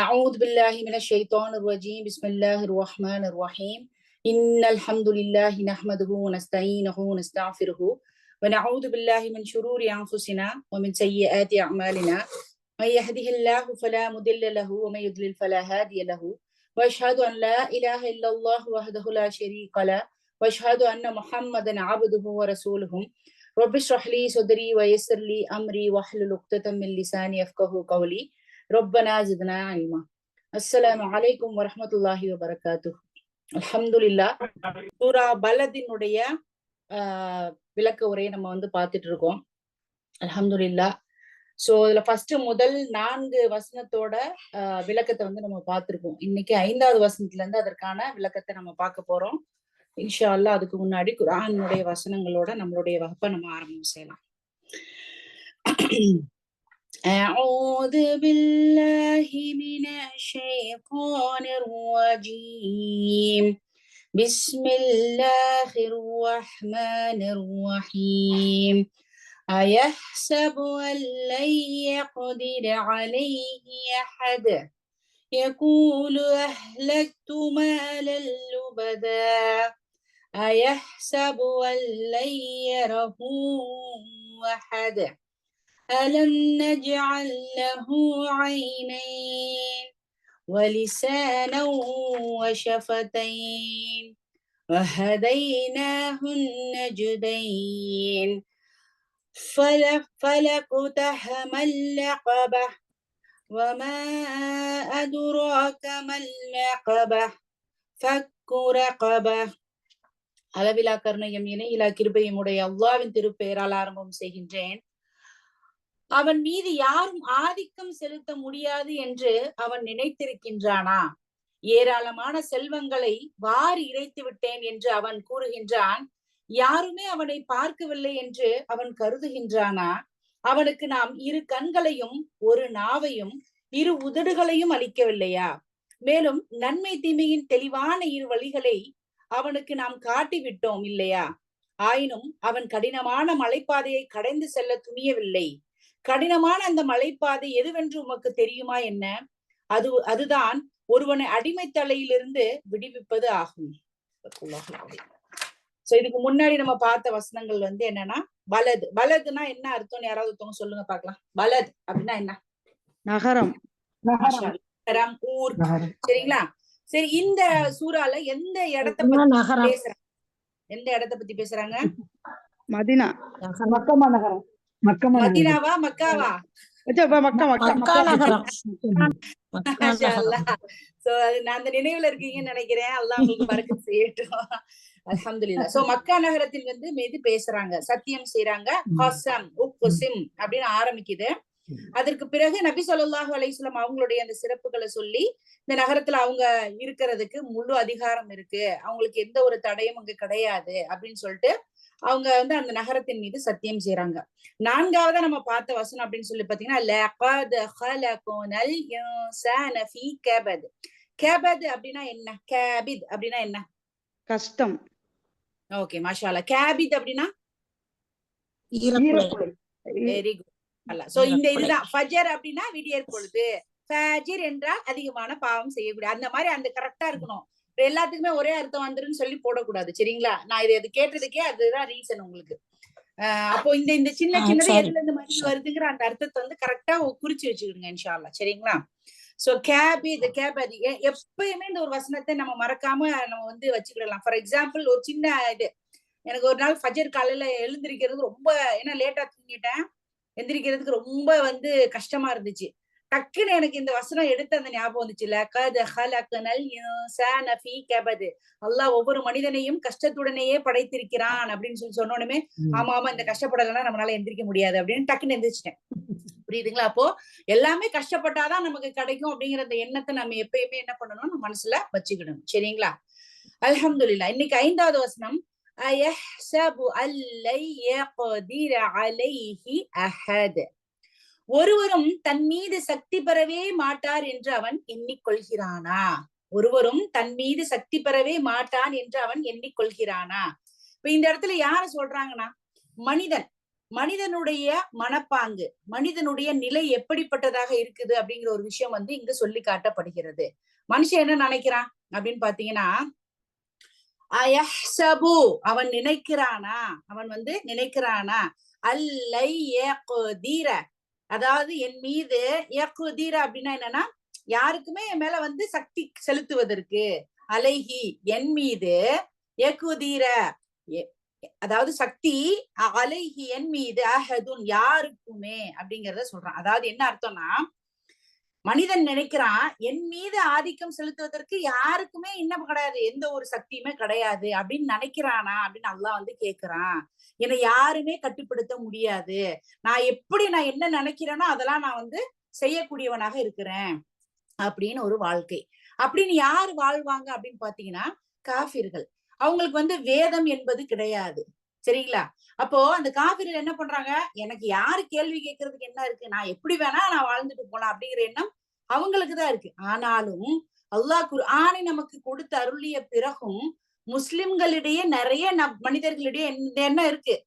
أعوذ بالله من الشيطان الرجيم بسم الله الرحمن الرحيم إن الحمد لله نحمده ونستعينه ونستغفره ونعوذ بالله من شرور أنفسنا ومن سيئات أعمالنا من يهده الله فلا مضل له ومن يضلل فلا هادي له وأشهد أن لا إله إلا الله وحده لا شريك له وأشهد أن محمدا عبده ورسوله رب اشرح لي صدري ويسر لي أمري واحلل عقدة من لساني يفقهوا قولي ربنا زدنا علما. அஸ்ஸலாமு அலைக்கும் வரஹ்மத்துல்லாஹி வபரகாத்துஹு. அல்ஹம்துலில்லாஹ். சூரா பலதினுடைய விளக்க உரையை நம்ம பார்த்துட்டு இருக்கோம். அல்ஹம்துலில்லாஹ். சோ இதுல ஃபர்ஸ்ட் முதல் 4 வசனத்தோட விளக்கத்தை நம்ம பார்த்திருக்கோம். இன்னைக்கு 5வது வசனத்துல இருந்து அதற்கான விளக்கத்தை நம்ம பார்க்க போறோம். இன்ஷா அல்லாஹ். அதுக்கு முன்னாடி குர்ஆனுடைய வசனங்களோட நம்மளுடைய வகுப்பை நம்ம ஆரம்பம் செய்யலாம். أعوذ بالله من الشيطان الرجيم بسم الله الرحمن الرحيم أيحسب أن لن يقدر عليه أحد يقول أهلكت مالا لبدا أيحسب أن لن يره أحد ألم نجعل له عينين ولسانا وشفتين وهديناه النجدين فلاقتحم العقبة وما أدراك ما العقبة فك رقبة. அளவிலா கருணையும் இணையிலா கிருபையும் உடைய அல்லாஹ்வின் திருப்பெயரால் ஆரம்பம் செய்கின்றேன். அவன் மீது யாரும் ஆதிக்கம் செலுத்த முடியாது என்று அவன் நினைத்திருக்கின்றானா? ஏராளமான செல்வங்களை வாரி இறைத்து விட்டேன் என்று அவன் கூறுகின்றான். யாருமே அவனை பார்க்கவில்லை என்று அவன் கருதுகின்றானா? அவனுக்கு நாம் 2 கண்களையும் 1 நாவையும் 2 உதடுகளையும் அளிக்கவில்லையா? மேலும் நன்மை தீமையின் தெளிவான 2 வழிகளை அவனுக்கு நாம் காட்டிவிட்டோம் இல்லையா? ஆயினும் அவன் கடினமான மலைப்பாதையை கடைந்து செல்ல துணியவில்லை. கடினமான அந்த மலைப்பாதை எதுவென்று உமக்கு தெரியுமா என்ன? அதுதான் ஒருவனை அடிமை தலையிலிருந்து விடுவிப்பது ஆகும். சோ இதுக்கு முன்னாடி நம்ம பார்த்த வசனங்கள் என்னன்னா, பலது. பலதுன்னா என்ன அர்த்தம்? யாராவது ஒருத்தவங்க சொல்லுங்க பாக்கலாம். பலத் அப்படின்னா என்ன? நகரம், நகரம், ஊர். சரிங்களா? சரி, இந்த சூறால எந்த இடத்தை பத்தி பேசுறாங்க? எந்த இடத்தை பத்தி பேசுறாங்க? மதீனா, மக்கமா நகரம். மதீனாவா மக்காவா? அந்த நினைவுல இருக்கீங்கன்னு நினைக்கிறேன். அல்லாஹ் உங்களுக்கு பரக்கத் செய்யட்டும். அல்ஹம்துலில்லாஹ். சோ மக்கா நகரத்தில் மீது பேசுறாங்க, சத்தியம் செய்யறாங்க. கஸம், உக்ஸிம் அப்படின்னு ஆரம்பிக்குது. அதற்கு பிறகு நபி ஸல்லல்லாஹு அலைஹி வஸல்லம் அவங்களுடைய அந்த சிறப்புகளை சொல்லி, இந்த நகரத்துல அவங்க இருக்கிறதுக்கு முழு அதிகாரம் இருக்கு, அவங்களுக்கு எந்த ஒரு தடையும் அங்க கிடையாது அப்படின்னு சொல்லிட்டு அவங்க அந்த நகரத்தின் மீது சத்தியம் செய்யறாங்க. 4வது நம்ம பார்த்த வசனம் அப்படின்னு சொல்லி பாத்தீங்கன்னா, லகத் ஹலக்னல் இன்சான ஃபீ கபத். கபத் அப்படின்னா என்ன? காபித் அப்படின்னா என்ன? கஷ்டம். ஓகே, மாஷா அல்லாஹ். காபித் அப்படின்னா வெரி குட். சோ இந்த இதுதான் ஃபஜர் அப்படின்னா விடியற் பொழுது. ஃபஜர் என்றால் அதிகமான பாவம் செய்யக்கூடாது. அந்த மாதிரி அந்த கரெக்டா இருக்கணும். எல்லாத்துக்குமே ஒரே அர்த்தம் வந்துருன்னு சொல்லி போடக்கூடாது. சரிங்களா? நான் இது கேட்டதுக்கே அதுதான் ரீசன் உங்களுக்கு. அப்போ இந்த சின்ன சின்னது எதுல இருந்து மாதிரி வருதுங்கிற அந்த அர்த்தத்தை கரெக்டா குறிச்சு வச்சுக்கிடுங்க இன்ஷா அல்லாஹ். சரிங்களா? சோ கேபித், கேபதி எப்பயுமே இந்த ஒரு வசனத்தை நம்ம மறக்காம நம்ம வச்சுக்கிடலாம். ஃபார் எக்ஸாம்பிள், ஒரு சின்ன இது, எனக்கு ஒரு நாள் ஃபஜர் காலையில எழுந்திருக்கிறது ரொம்ப, ஏன்னா லேட்டா தூங்கிட்டேன், எந்திரிக்கிறதுக்கு ரொம்ப கஷ்டமா இருந்துச்சு. டக்குன்னு எனக்கு இந்த வசனம் எடுத்து அந்த ஞாபகம் வந்துச்சு. லகத் ஹலக்னல் இன்சான ஃபீ கபத். அல்லாஹ் ஒவ்வொரு மனிதனையும் கஷ்டத்துடனேயே படைத்திருக்கிறான் அப்படின்னு சொன்னோனுமே, ஆமா ஆமா இந்த கஷ்டப்படலைன்னா நம்மளால எந்திரிக்க முடியாது அப்படின்னு டக்குன்னு எந்திரிச்சிட்டேன். புரியுதுங்களா? அப்போ எல்லாமே கஷ்டப்பட்டாதான் நமக்கு கிடைக்கும் அப்படிங்கிற அந்த எண்ணத்தை நம்ம எப்பயுமே என்ன பண்ணணும், நம்ம மனசுல வச்சுக்கிடணும். சரிங்களா? அல்ஹம்துலில்லாஹ். இன்னைக்கு 5வது வசனம், அயஹ்ஸபு அல்லை யக்திர அலைஹி அஹத். ஒருவரும் தன் மீது சக்தி பெறவே மாட்டார் என்று அவன் எண்ணிக்கொள்கிறானா? ஒருவரும் தன் மீது சக்தி பெறவே மாட்டான் என்று அவன் எண்ணிக்கொள்கிறானா? இப்ப இந்த இடத்துல யார சொல்றாங்கன்னா, மனிதன். மனிதனுடைய மனப்பாங்கு, மனிதனுடைய நிலை எப்படிப்பட்டதாக இருக்குது அப்படிங்கிற ஒரு விஷயம் வந்து இங்கு சொல்லி காட்டப்படுகிறது. மனுஷன் என்ன நினைக்கிறான் அப்படின்னு பாத்தீங்கன்னா, அயஹ்சபு அவன் நினைக்கிறானா, அவன் வந்து நினைக்கிறானா, அல்லை யக்தீர அதாவது என் மீது யக்தீர அப்படின்னா என்னன்னா, யாருக்குமே என் மேல வந்து சக்தி செலுத்துவதற்கு, அலைஹி என் மீது, யக்தீர அதாவது சக்தி, அலைஹி என் மீது, அஹதுன் யாருக்குமே அப்படிங்கறத சொல்றான். அதாவது என்ன அர்த்தம்னா, மனிதன் நினைக்கிறான் என் மீது ஆதிக்கம் செலுத்துவதற்கு யாருக்குமே இன்னும் கிடையாது, எந்த ஒரு சக்தியுமே கிடையாது அப்படின்னு நினைக்கிறானா அப்படின்னு அல்லாஹ் வந்து கேக்குறான். என்னை யாருமே கட்டுப்படுத்த முடியாது, நான் என்ன நினைக்கிறேனோ அதெல்லாம் நான் வந்து செய்யக்கூடியவனாக இருக்கிறேன் அப்படின்னு ஒரு வாழ்க்கை. அப்படின்னு யாரு வாழ்வாங்க அப்படின்னு பாத்தீங்கன்னா, காஃபிர்கள். அவங்களுக்கு வந்து வேதம் என்பது கிடையாது. சரிங்களா? அப்போ அந்த காஃபிர்கள் என்ன பண்றாங்க, எனக்கு யாரு கேள்வி கேட்கறதுக்கு என்ன இருக்கு, நான் எப்படி வேணா நான் வாழ்ந்துட்டு போலாம் அப்படிங்கிற எண்ணம் அவங்களுக்குதான் இருக்கு. ஆனாலும் அல்லாஹ் குர்ஆனை நமக்கு கொடுத்து அருளிய பிறகும் முஸ்லிம்களிடையே நிறைய மனிதர்களிடையே என்ன இருக்கு,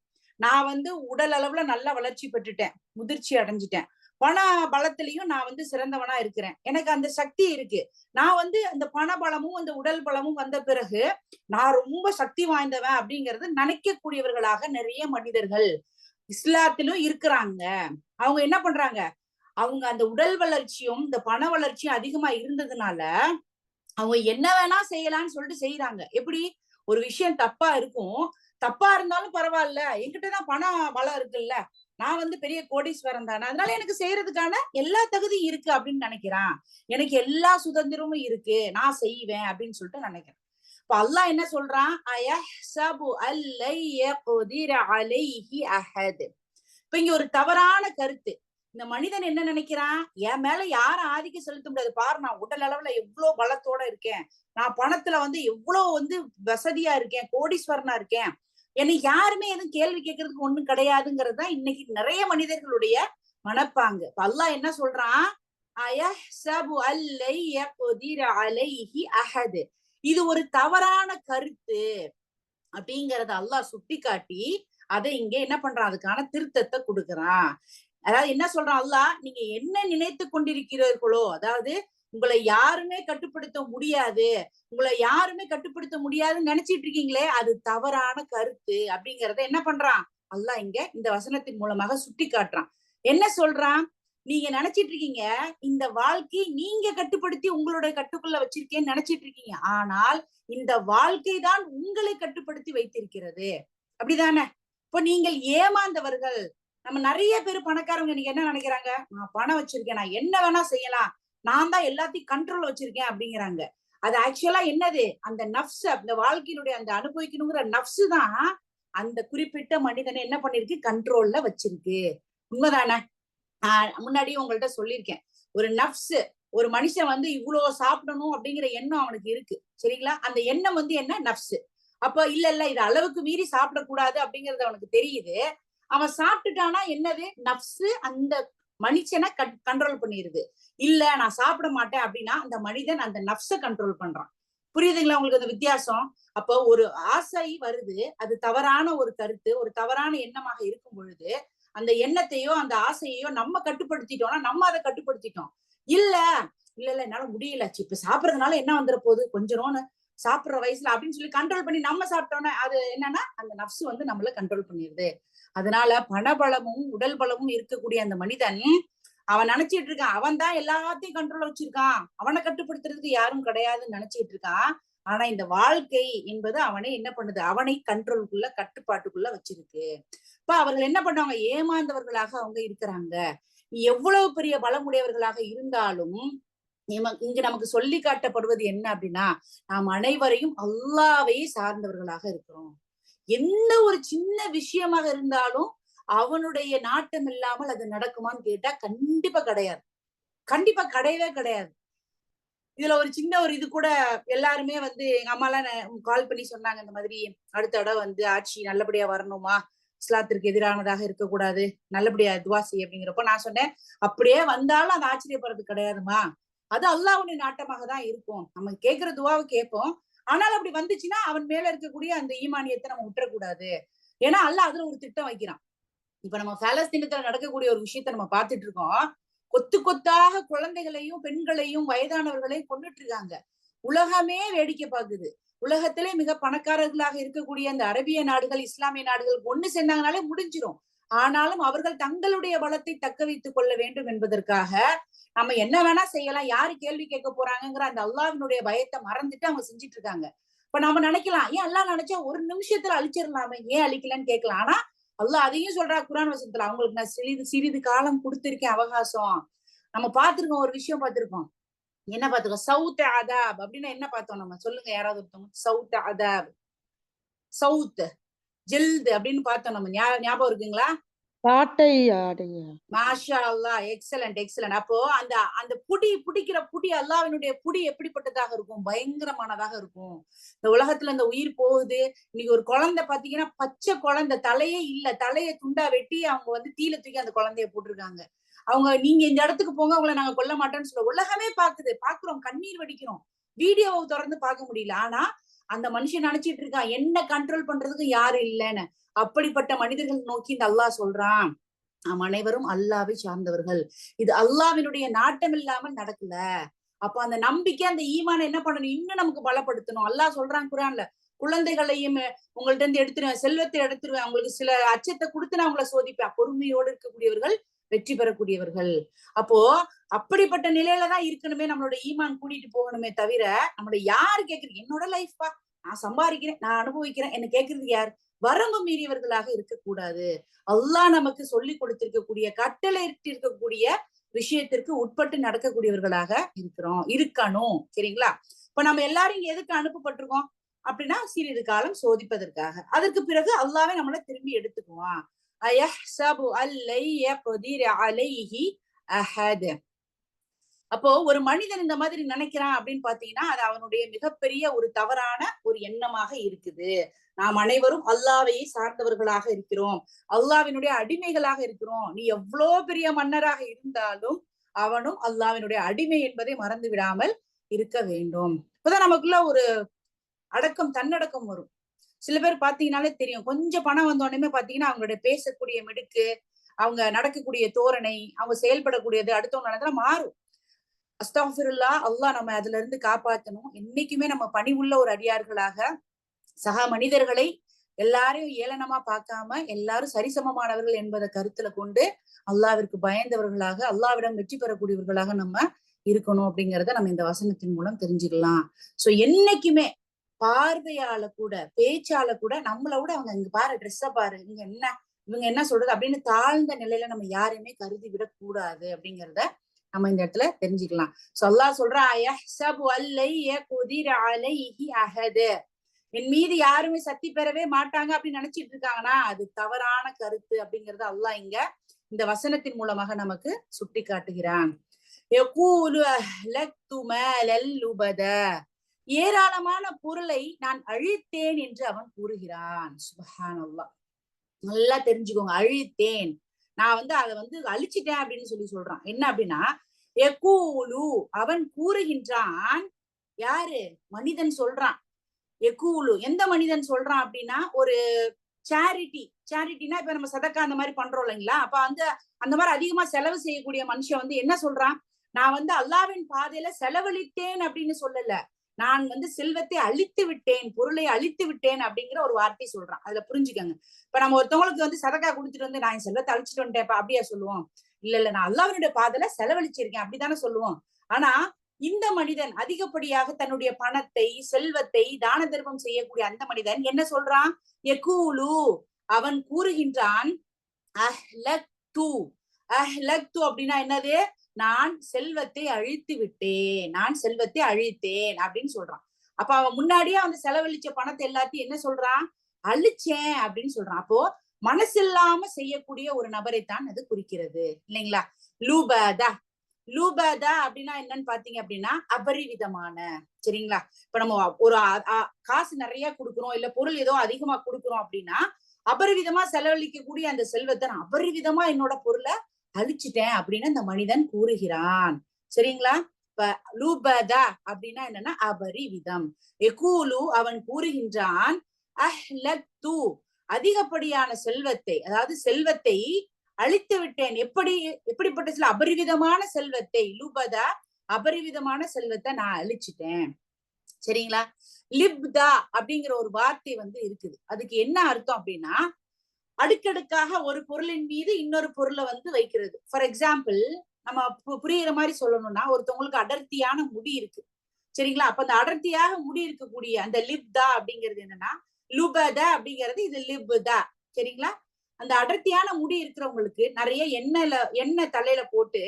நான் வந்து உடல் அளவுல நல்லா வளர்ச்சி பெற்றுட்டேன், முதிர்ச்சி அடைஞ்சிட்டேன், பண பலத்திலையும் நான் வந்து சிறந்தவனா இருக்கிறேன், எனக்கு அந்த சக்தி இருக்கு, நான் வந்து அந்த பண பலமும் அந்த உடல் பலமும் வந்த பிறகு நான் ரொம்ப சக்தி வாய்ந்தவன் அப்படிங்கறது நினைக்கக்கூடியவர்களாக நிறைய மனிதர்கள் இஸ்லாத்திலும் இருக்கிறாங்க. அவங்க என்ன பண்றாங்க, அவங்க அந்த உடல் வளர்ச்சியும் இந்த பண வளர்ச்சியும் அதிகமா இருந்ததுனால அவங்க என்ன வேணா செய்யலாம்னு சொல்லிட்டு செய்யறாங்க. எப்படி, ஒரு விஷயம் தப்பா இருக்கும், தப்பா இருந்தாலும் பரவாயில்ல, என்கிட்டதான் பணம் பலம் இருக்குல்ல, நான் வந்து பெரிய கோடீஸ்வரன் தானே, அதனால எனக்கு செய்யறதுக்கான எல்லா தகுதியும் இருக்கு அப்படின்னு நினைக்கிறான், எனக்கு எல்லா சுதந்திரமும் இருக்கு, நான் செய்வேன் அப்படின்னு சொல்லிட்டு நினைக்கிறேன். இப்ப அல்லாஹ் என்ன சொல்றான், அயஹ்சபு அல்லை யக்திர அலைஹி அஹத். இப்ப இங்க ஒரு தவறான கருத்து. இந்த மனிதன் என்ன நினைக்கிறான், என் மேல யாரும் ஆதிக்கம் செலுத்த முடியாது பாரு, நான் உடல் அளவுல எவ்வளவு பலத்தோட இருக்கேன், நான் பணத்துல வந்து எவ்வளவு வந்து வசதியா இருக்கேன், கோடீஸ்வரனா இருக்கேன், என்னை யாருமே எதுவும் கேள்வி கேட்கறதுக்கு ஒண்ணும் கிடையாதுங்கிறது தான் இன்னைக்கு நிறைய மனிதர்களுடைய மனப்பாங்கு. இப்ப அல்லாஹ் என்ன சொல்றான், அயஹ்சபு அல்லை யக்திர அலைஹி அஹத். இது ஒரு தவறான கருத்து அப்படிங்கறத அல்லாஹ் சுட்டி காட்டி அதை இங்க என்ன பண்றான், அதுக்கான திருத்தத்தை கொடுக்குறான். அதாவது என்ன சொல்றான் அல்லாஹ், நீங்க என்ன நினைத்து கொண்டிருக்கிறீர்களோ, அதாவது உங்களை யாருமே கட்டுப்படுத்த முடியாது, உங்களை யாருமே கட்டுப்படுத்த முடியாதுன்னு நினைச்சிட்டு இருக்கீங்களே, அது தவறான கருத்து அப்படிங்கறத என்ன பண்றான் அல்லாஹ் இங்க இந்த வசனத்தின் மூலமாக சுட்டி காட்டுறான். என்ன சொல்றான், நீங்க நினைச்சிட்டு இருக்கீங்க இந்த வாழ்க்கை நீங்க கட்டுப்படுத்தி உங்களுடைய கட்டுக்குள்ள வச்சிருக்கேன்னு நினைச்சிட்டு இருக்கீங்க, ஆனால் இந்த வாழ்க்கை தான் உங்களை கட்டுப்படுத்தி வைத்திருக்கிறது. அப்படிதானே? இப்போ நீங்கள் ஏமாந்தவர்கள். நம்ம நிறைய பேர் பணக்காரங்க நீங்க என்ன நினைக்கிறாங்க, நான் பணம் வச்சிருக்கேன், நான் என்ன வேணா செய்யலாம், நான் தான் எல்லாத்தையும் கண்ட்ரோல் வச்சிருக்கேன் அப்படிங்கிறாங்க. அது ஆக்சுவலா என்னது, அந்த நப்ஸ், அந்த வாழ்க்கையினுடைய அந்த அனுபவிக்கணுங்கிற நப்ஸ் தான் அந்த குறிப்பிட்ட மனிதனை என்ன பண்ணிருக்கு, கண்ட்ரோல்ல வச்சிருக்கு. உண்மைதானே? முன்னாடியே உங்கள்ட்ட சொல்லியிருக்கேன், ஒரு நப்ஸ், ஒரு மனுஷன் வந்து இவ்வளவு சாப்பிடணும் அப்படிங்கிற எண்ணம் அவனுக்கு இருக்கு. சரிங்களா? அந்த எண்ணம் வந்து என்ன, நப்ஸ். அப்ப இல்ல இது அளவுக்கு மீறி சாப்பிடக்கூடாது அப்படிங்கறது அவனுக்கு தெரியுது, அவன் சாப்பிட்டுட்டானா என்னது, நப்ஸ் அந்த மனுஷனை கண்ட்ரோல் பண்ணிருது. இல்ல நான் சாப்பிட மாட்டேன் அப்படின்னா அந்த மனிதன் அந்த நப்ஸ கண்ட்ரோல் பண்றான். புரியுதுங்களா உங்களுக்கு அந்த வித்தியாசம்? அப்போ ஒரு ஆசை வருது, அது தவறான ஒரு கருத்து, ஒரு தவறான எண்ணமாக இருக்கும் பொழுது அந்த எண்ணத்தையோ அந்த ஆசையையோ நம்ம கட்டுப்படுத்திட்டோம்னா நம்ம அதை கட்டுப்படுத்திட்டோம். இல்ல என்னால முடியல, இப்ப சாப்பிடறதுனால என்ன வந்துட போகுது, கொஞ்சம் சாப்பிடுற வயசுல அப்படின்னு சொல்லி கண்ட்ரோல் பண்ணி நம்ம சாப்பிட்டோம்னா அது என்னன்னா அந்த நப்ஸ் வந்து நம்மள கண்ட்ரோல் பண்ணிடுது. அதனால பணபலமும் உடல் பலமும் இருக்கக்கூடிய அந்த மனிதன் அவன் நினைச்சிட்டு இருக்கான் அவன் தான் எல்லாத்தையும் கண்ட்ரோல் வச்சிருக்கான், அவனை கட்டுப்படுத்துறதுக்கு யாரும் கிடையாதுன்னு நினைச்சிட்டு இருக்கான். ஆனா இந்த வாழ்க்கை என்பது அவனை என்ன பண்ணுது, அவனை கண்ட்ரோலுக்குள்ள கட்டுப்பாட்டுக்குள்ள வச்சிருக்கு. இப்ப அவர்கள் என்ன பண்ணுவாங்க, ஏமாந்தவர்களாக அவங்க இருக்கிறாங்க. எவ்வளவு பெரிய பலமுடையவர்களாக இருந்தாலும் இங்க நமக்கு சொல்லி காட்டப்படுவது என்ன அப்படின்னா, நாம் அனைவரையும் அல்லாஹ்வை சார்ந்தவர்களாக இருக்கிறோம். எந்த ஒரு சின்ன விஷயமாக இருந்தாலும் அவனுடைய நாட்டம் இல்லாமல் அது நடக்குமான்னு கேட்டா கண்டிப்பா கிடையாது. கண்டிப்பா கிடையவே கிடையாது. இதுல ஒரு சின்ன ஒரு இது கூட எல்லாருமே வந்து எங்க அம்மா எல்லாம் கால் பண்ணி சொன்னாங்க, இந்த மாதிரி அடுத்த தடவை வந்து ஆட்சி நல்லபடியா வரணுமா, இஸ்லாத்திற்கு எதிரானதாக இருக்கக்கூடாது, நல்லபடியா துவா செய்ய அப்படிங்கிறப்ப நான் சொன்னேன், அப்படியே வந்தாலும் அது ஆச்சரியப்படுறது கிடையாதுமா, அது அல்லாஹ்வுடைய நாட்டமாக தான் இருக்கும், நம்ம கேட்கிற துவாவை கேட்போம், ஆனால் அப்படி வந்துச்சுன்னா அவன் மேல இருக்கக்கூடிய அந்த ஈமானியத்தை நம்ம விட்டுறக்கூடாது. ஏன்னா அல்லாஹ் அதுல ஒரு திட்டம் வைக்கிறான். இப்ப நம்ம பாலஸ்தீனத்துல நடக்கக்கூடிய ஒரு விஷயத்த நம்ம பார்த்துட்டு இருக்கோம். கொத்து கொத்தாக குழந்தைகளையும் பெண்களையும் வயதானவர்களையும் கொண்டுட்டு இருக்காங்க. உலகமே வேடிக்கை பார்க்குது. உலகத்திலே மிக பணக்காரர்களாக இருக்கக்கூடிய அந்த அரபிய நாடுகள், இஸ்லாமிய நாடுகள் ஒண்ணு சேர்ந்தாங்கனாலே முடிஞ்சிரும். ஆனாலும் அவர்கள் தங்களுடைய பலத்தை தக்க வைத்துக் கொள்ள வேண்டும் என்பதற்காக நம்ம என்ன வேணா செய்யலாம், யாரு கேள்வி கேட்க போறாங்கிற அந்த அல்லாஹ்வினுடைய பயத்தை மறந்துட்டு அவங்க செஞ்சுட்டு இருக்காங்க. இப்ப நம்ம நினைக்கலாம், ஏன் அல்லாஹ் நினைச்சா ஒரு நிமிஷத்துல அழிச்சிடலாமே, ஏன் அழிக்கலன்னு கேட்கலாம். ஆனா அல்லாஹ் அதையும் சொல்றா குர்ஆன் வசனத்துல, அவங்களுக்கு நான் சிறிது சிறிது காலம் கொடுத்திருக்கேன் அவகாசம். நம்ம பார்த்திருக்கோம், ஒரு விஷயம் பார்த்திருக்கோம். என்ன பார்த்திருக்கோம்? சவுத் அதாப் அப்படின்னா என்ன பார்த்தோம் நம்ம? சொல்லுங்க யாராவது ஒருத்தவங்க. சவுத் அதாப், சவுத் ஜில்து அப்படின்னு பார்த்தோம் நம்ம. ஞாபகம் இருக்குங்களா? பாட்டை ஆடைய. மாஷா அல்லாஹ், எக்ஸலண்ட் எக்ஸலண்ட். அப்போ அந்த அந்த பிடிக்கிற புடி, அல்லாஹ்வினுடைய புடி எப்படிப்பட்டதாக இருக்கும்? பயங்கரமானதாக இருக்கும். இந்த உலகத்துல இந்த உயிர் போகுது. இன்னைக்கு ஒரு குழந்தை பாத்தீங்கன்னா, பச்சை குழந்தை, தலையே இல்ல, தலையை துண்டா வெட்டி அவங்க வந்து தீல தூக்கி அந்த குழந்தைய போட்டிருக்காங்க. அவங்க நீங்க இந்த இடத்துக்கு போங்க, உங்களை நாங்க கொல்ல மாட்டோம்னு சொல்ல உலகமே பாக்குது, பாக்குறோம், கண்ணீர் வடிக்கிறோம். வீடியோவை தொடர்ந்து பார்க்க முடியல. ஆனா அந்த மனுஷன் நினைச்சிட்டு இருக்கான் என்ன கண்ட்ரோல் பண்றதுக்கு யாரும் இல்லைன்னு. அப்படிப்பட்ட மனிதர்கள் நோக்கி இந்த அல்லாஹ் சொல்றான், நாம் அனைவரும் அல்லாவை சார்ந்தவர்கள். இது அல்லாவினுடைய நாட்டம் இல்லாமல் நடக்கல. அப்ப அந்த நம்பிக்கை, அந்த ஈமான என்ன பண்ணணும்? இன்னும் நமக்கு பலப்படுத்தணும். அல்லாஹ் சொல்றான் குர்ஆன்ல, குழந்தைகளையும் உங்கள்ட்ட இருந்து எடுத்துருவேன், செல்வத்தை எடுத்துருவேன், உங்களுக்கு சில அச்சத்தை கொடுத்து நான் உங்களை சோதிப்பேன். பொறுமையோடு இருக்கக்கூடியவர்கள் வெற்றி பெறக்கூடியவர்கள். அப்போ அப்படிப்பட்ட நிலையில தான் இருக்கணுமே, நம்மளோட ஈமான் கூட்டிட்டு போகணுமே தவிர, நம்மளோட யாரு கேக்குறது? என்னோட லைஃப்பா, நான் சம்பாதிக்கிறேன், நான் அனுபவிக்கிறேன், என்ன கேக்குறது யார்? வரம்பு மீறியவர்களாக இருக்கக்கூடாது. அல்லாஹ் நமக்கு சொல்லி கொடுத்திருக்கக்கூடிய, கட்டளையிட்டு இருக்கக்கூடிய விஷயத்திற்கு உட்பட்டு நடக்கக்கூடியவர்களாக இருக்கணும். சரிங்களா? இப்ப நம்ம எல்லாரும் இங்க எதுக்கு அனுப்பப்பட்டிருக்கோம் அப்படின்னா, சிறிது காலம் சோதிப்பதற்காக. அதற்கு பிறகு அல்லாஹ்வே நம்மள திரும்பி எடுத்துக்குவான். அயஹ்ஸபு அல்லை யக்திர அலைஹி அஹத். அப்போ ஒரு மனிதன் இந்த மாதிரி நினைக்கிறான் அப்படின்னு பாத்தீங்கன்னா, அது அவனுடைய மிகப்பெரிய ஒரு தவறான ஒரு எண்ணமாக இருக்குது. நாம் அனைவரும் அல்லாஹ்வையே சார்ந்தவர்களாக இருக்கிறோம், அல்லாஹ்வினுடைய அடிமைகளாக இருக்கிறோம். நீ எவ்வளோ பெரிய மன்னராக இருந்தாலும் அவனும் அல்லாஹ்வினுடைய அடிமை என்பதை மறந்து விடாமல் இருக்க வேண்டும். இப்பதான் நமக்குள்ள ஒரு அடக்கம், தன்னடக்கம் வரும். சில பேர் பாத்தீங்கன்னாலே தெரியும், கொஞ்சம் பணம் வந்த உடனே பாத்தீங்கன்னா அவங்களுடைய பேசக்கூடிய மிடுக்கு, அவங்க நடக்கக்கூடிய தோரணை, அவங்க செயல்படக்கூடியது அடுத்தவங்க நடந்தா மாறும். அஸ்தக்ஃபிருல்லாஹ், அல்லாஹ் நம்ம அதுல இருந்து காப்பாற்றணும். என்னைக்குமே நம்ம பணிவுள்ள ஒரு அடியார்களாக சக மனிதர்களை எல்லாரையும் ஏளனமா பார்க்காம எல்லாரும் சரிசமமானவர்கள் என்பதை கருத்துல கொண்டு அல்லாஹ்விற்கு பயந்தவர்களாக, அல்லாஹ்விடம் வெற்றி பெறக்கூடியவர்களாக நம்ம இருக்கணும் அப்படிங்கிறத நம்ம இந்த வசனத்தின் மூலம் தெரிஞ்சுக்கலாம். சோ என்னைக்குமே பார்வையால கூட, பேச்சால கூட நம்மளை விட அவங்க இங்க பாரு, ட்ரெஸ்ஸ பாரு, இங்க என்ன, இவங்க என்ன சொல்றது அப்படின்னு தாழ்ந்த நிலையில நம்ம யாரையுமே கருதி விடக்கூடாது அப்படிங்கிறத நம்ம இந்த இடத்துல தெரிஞ்சுக்கலாம். சோ அல்லாஹ் சொல்றா, யஹ்ஸபு அல்லை யக்திர அலைஹி அஹத். என் மீது யாருமே சக்தி பெறவே மாட்டாங்க அப்படின்னு நினைச்சிட்டு இருக்காங்கன்னா அது தவறான கருத்து அப்படிங்கறத அல்லாஹ் இங்க இந்த வசனத்தின் மூலமாக நமக்கு சுட்டி காட்டுகிறான். யகூலு அஹ்லக்து மாலல் லுபதா. ஏராளமான பொருளை நான் அழித்தேன் என்று அவன் கூறுகிறான். சுப்ஹானல்லாஹ். நல்லா தெரிஞ்சுக்கோங்க, அழித்தேன், நான் வந்து அதை வந்து அழிச்சிட்டேன் அப்படின்னு சொல்றான். என்ன அப்படின்னா, யகூலு அவன் கூறுகின்றான். யாரு? மனிதன் சொல்றான். யகூலு எந்த மனிதன் சொல்றான் அப்படின்னா, ஒரு சேரிட்டினா இப்ப நம்ம சதக்கா அந்த மாதிரி பண்றோம் இல்லைங்களா? அப்ப அந்த மாதிரி அதிகமா செலவு செய்யக்கூடிய மனுஷன் வந்து என்ன சொல்றான்? நான் வந்து அல்லாஹ்வின் பாதையில செலவழித்தேன் அப்படின்னு சொல்லல, நான் வந்து செல்வத்தை அழித்து விட்டேன், பொருளை அழித்து விட்டேன் அப்படிங்கிற ஒரு வார்த்தை சொல்றான். அதுல புரிஞ்சுக்கங்க. இப்ப நம்ம ஒருத்தவங்களுக்கு வந்து சதக்கா கொடுத்துட்டு வந்து நான் என் செல்வத்தை அழிச்சிட்டு வந்துட்டேன் அப்படியா சொல்லுவோம்? இல்ல, நான் அல்லாஹ்வினுடைய பாதையில செலவழிச்சிருக்கேன் அப்படித்தானே சொல்லுவோம். ஆனா இந்த மனிதன் அதிகப்படியாக தன்னுடைய பணத்தை, செல்வத்தை தான தர்மம் செய்யக்கூடிய அந்த மனிதன் என்ன சொல்றான்? யகூலு அவன் கூறுகின்றான், அஹ்லக்து. அஹ்லக்து அப்படின்னா என்னது? நான் செல்வத்தை அழித்து விட்டேன், நான் செல்வத்தை அழித்தேன் அப்படின்னு சொல்றான். அப்ப அவன் முன்னாடியே அந்த செலவழிச்ச பணத்தை எல்லாத்தையும் என்ன சொல்றான்? அழிச்சேன் அப்படின்னு சொல்றான். அப்போ மனசில்லாம செய்யக்கூடிய ஒரு நபரைத்தான் அது குறிக்கிறது இல்லைங்களா? லூபதா. லூபதா அப்படின்னா என்னன்னு பாத்தீங்க அப்படின்னா அபரிவிதமான. சரிங்களா? இப்ப நம்ம ஒரு காசு நிறைய கொடுக்குறோம், இல்ல பொருள் ஏதோ அதிகமா கொடுக்குறோம் அப்படின்னா அபரிவிதமா செலவழிக்கக்கூடிய அந்த செல்வத்தை நான் அபரிவிதமா என்னோட பொருளை அழிச்சிட்டேன் அப்படின்னு அந்த மனிதன் கூறுகிறான். சரிங்களா? இப்ப லூபதா அப்படின்னா என்னன்னா அபரிவிதம். யகூலு அவன் கூறுகின்றான், அஹ்லக்து அதிகப்படியான செல்வத்தை, அதாவது செல்வத்தை அழித்து விட்டேன். எப்படிப்பட்ட சில அபரிவிதமான செல்வத்தை, லுபதா அபரிவிதமான செல்வத்தை நான் அழிச்சிட்டேன். சரிங்களா? லிப்தா அப்படிங்கிற ஒரு வார்த்தை வந்து இருக்குது. அதுக்கு என்ன அர்த்தம் அப்படின்னா, அடுக்கடுக்காக ஒரு பொருளின் மீது இன்னொரு பொருளை வந்து வைக்கிறது. ஃபார் எக்ஸாம்பிள், நம்ம புரியுற மாதிரி சொல்லணும்னா, ஒருத்தவங்களுக்கு அடர்த்தியான முடி இருக்கு. சரிங்களா? அப்ப அந்த அடர்த்தியாக முடி இருக்கக்கூடிய அந்த லிப்தா அப்படிங்கிறது என்னன்னா, லுபதா அப்படிங்கிறது இது லிப்தா. சரிங்களா? அந்த அடர்த்தியான முடி இருக்கிறவங்களுக்கு நிறைய எண்ணெய் தலையில போட்டு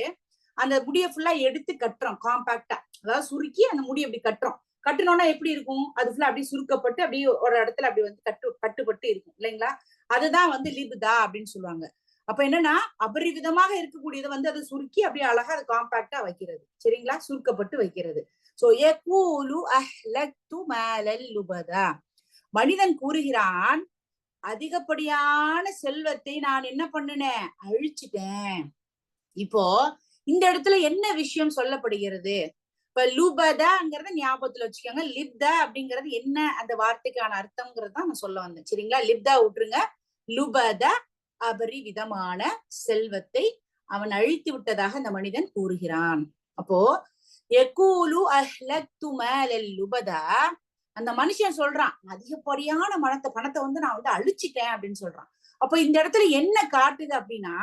அந்த முடியை ஃபுல்லா எடுத்து கட்டுறோம் காம்பாக்டா, அதாவது சுருக்கி அந்த முடி அப்படி கட்டுறோம். கட்டுனோம்னா எப்படி இருக்கும்? அது ஃபுல்லா அப்படியே சுருக்கப்பட்டு அப்படியே ஒரு இடத்துல அப்படி வந்து கட்டுப்பட்டு இருக்கும் இல்லைங்களா? அதுதான் வந்து லிப்தா அப்படின்னு சொல்லுவாங்க. அப்ப என்னன்னா, அபரிவிதமாக இருக்கக்கூடியதை வந்து அதை சுருக்கி அப்படியே அழகா அது காம்பாக்டா வைக்கிறது. சரிங்களா? சுருக்கப்பட்டு வைக்கிறது. சோ யகூலு அஹ்லக்து மாலல் லுபதா, மனிதன் கூறுகிறான், அதிகப்படியான செல்வத்தை நான் என்ன பண்ணினேன்? அழிச்சிட்டேன். இப்போ இந்த இடத்துல என்ன விஷயம் சொல்லப்படுகிறது? இப்ப லுபதாங்கிறத ஞாபகத்துல வச்சுக்கோங்க. லிப்தா அப்படிங்கிறது என்ன அந்த வார்த்தைக்கான அர்த்தம்ங்கிறது தான் நான் சொல்ல வந்தேன். சரிங்களா? லிப்தா விட்டுருங்க. லுபதா அபரிவிதமான செல்வத்தை அவன் அழித்து விட்டதாக அந்த மனிதன் கூறுகிறான். அப்போ யகூலு அஹ்லக்து மாலல் லுபதா, அந்த மனுஷன் சொல்றான், அதிகப்படியான பணத்தை வந்து நான் வந்து அழிச்சிட்டேன் அப்படின்னு சொல்றான். அப்ப இந்த இடத்துல என்ன காட்டுது அப்படின்னா,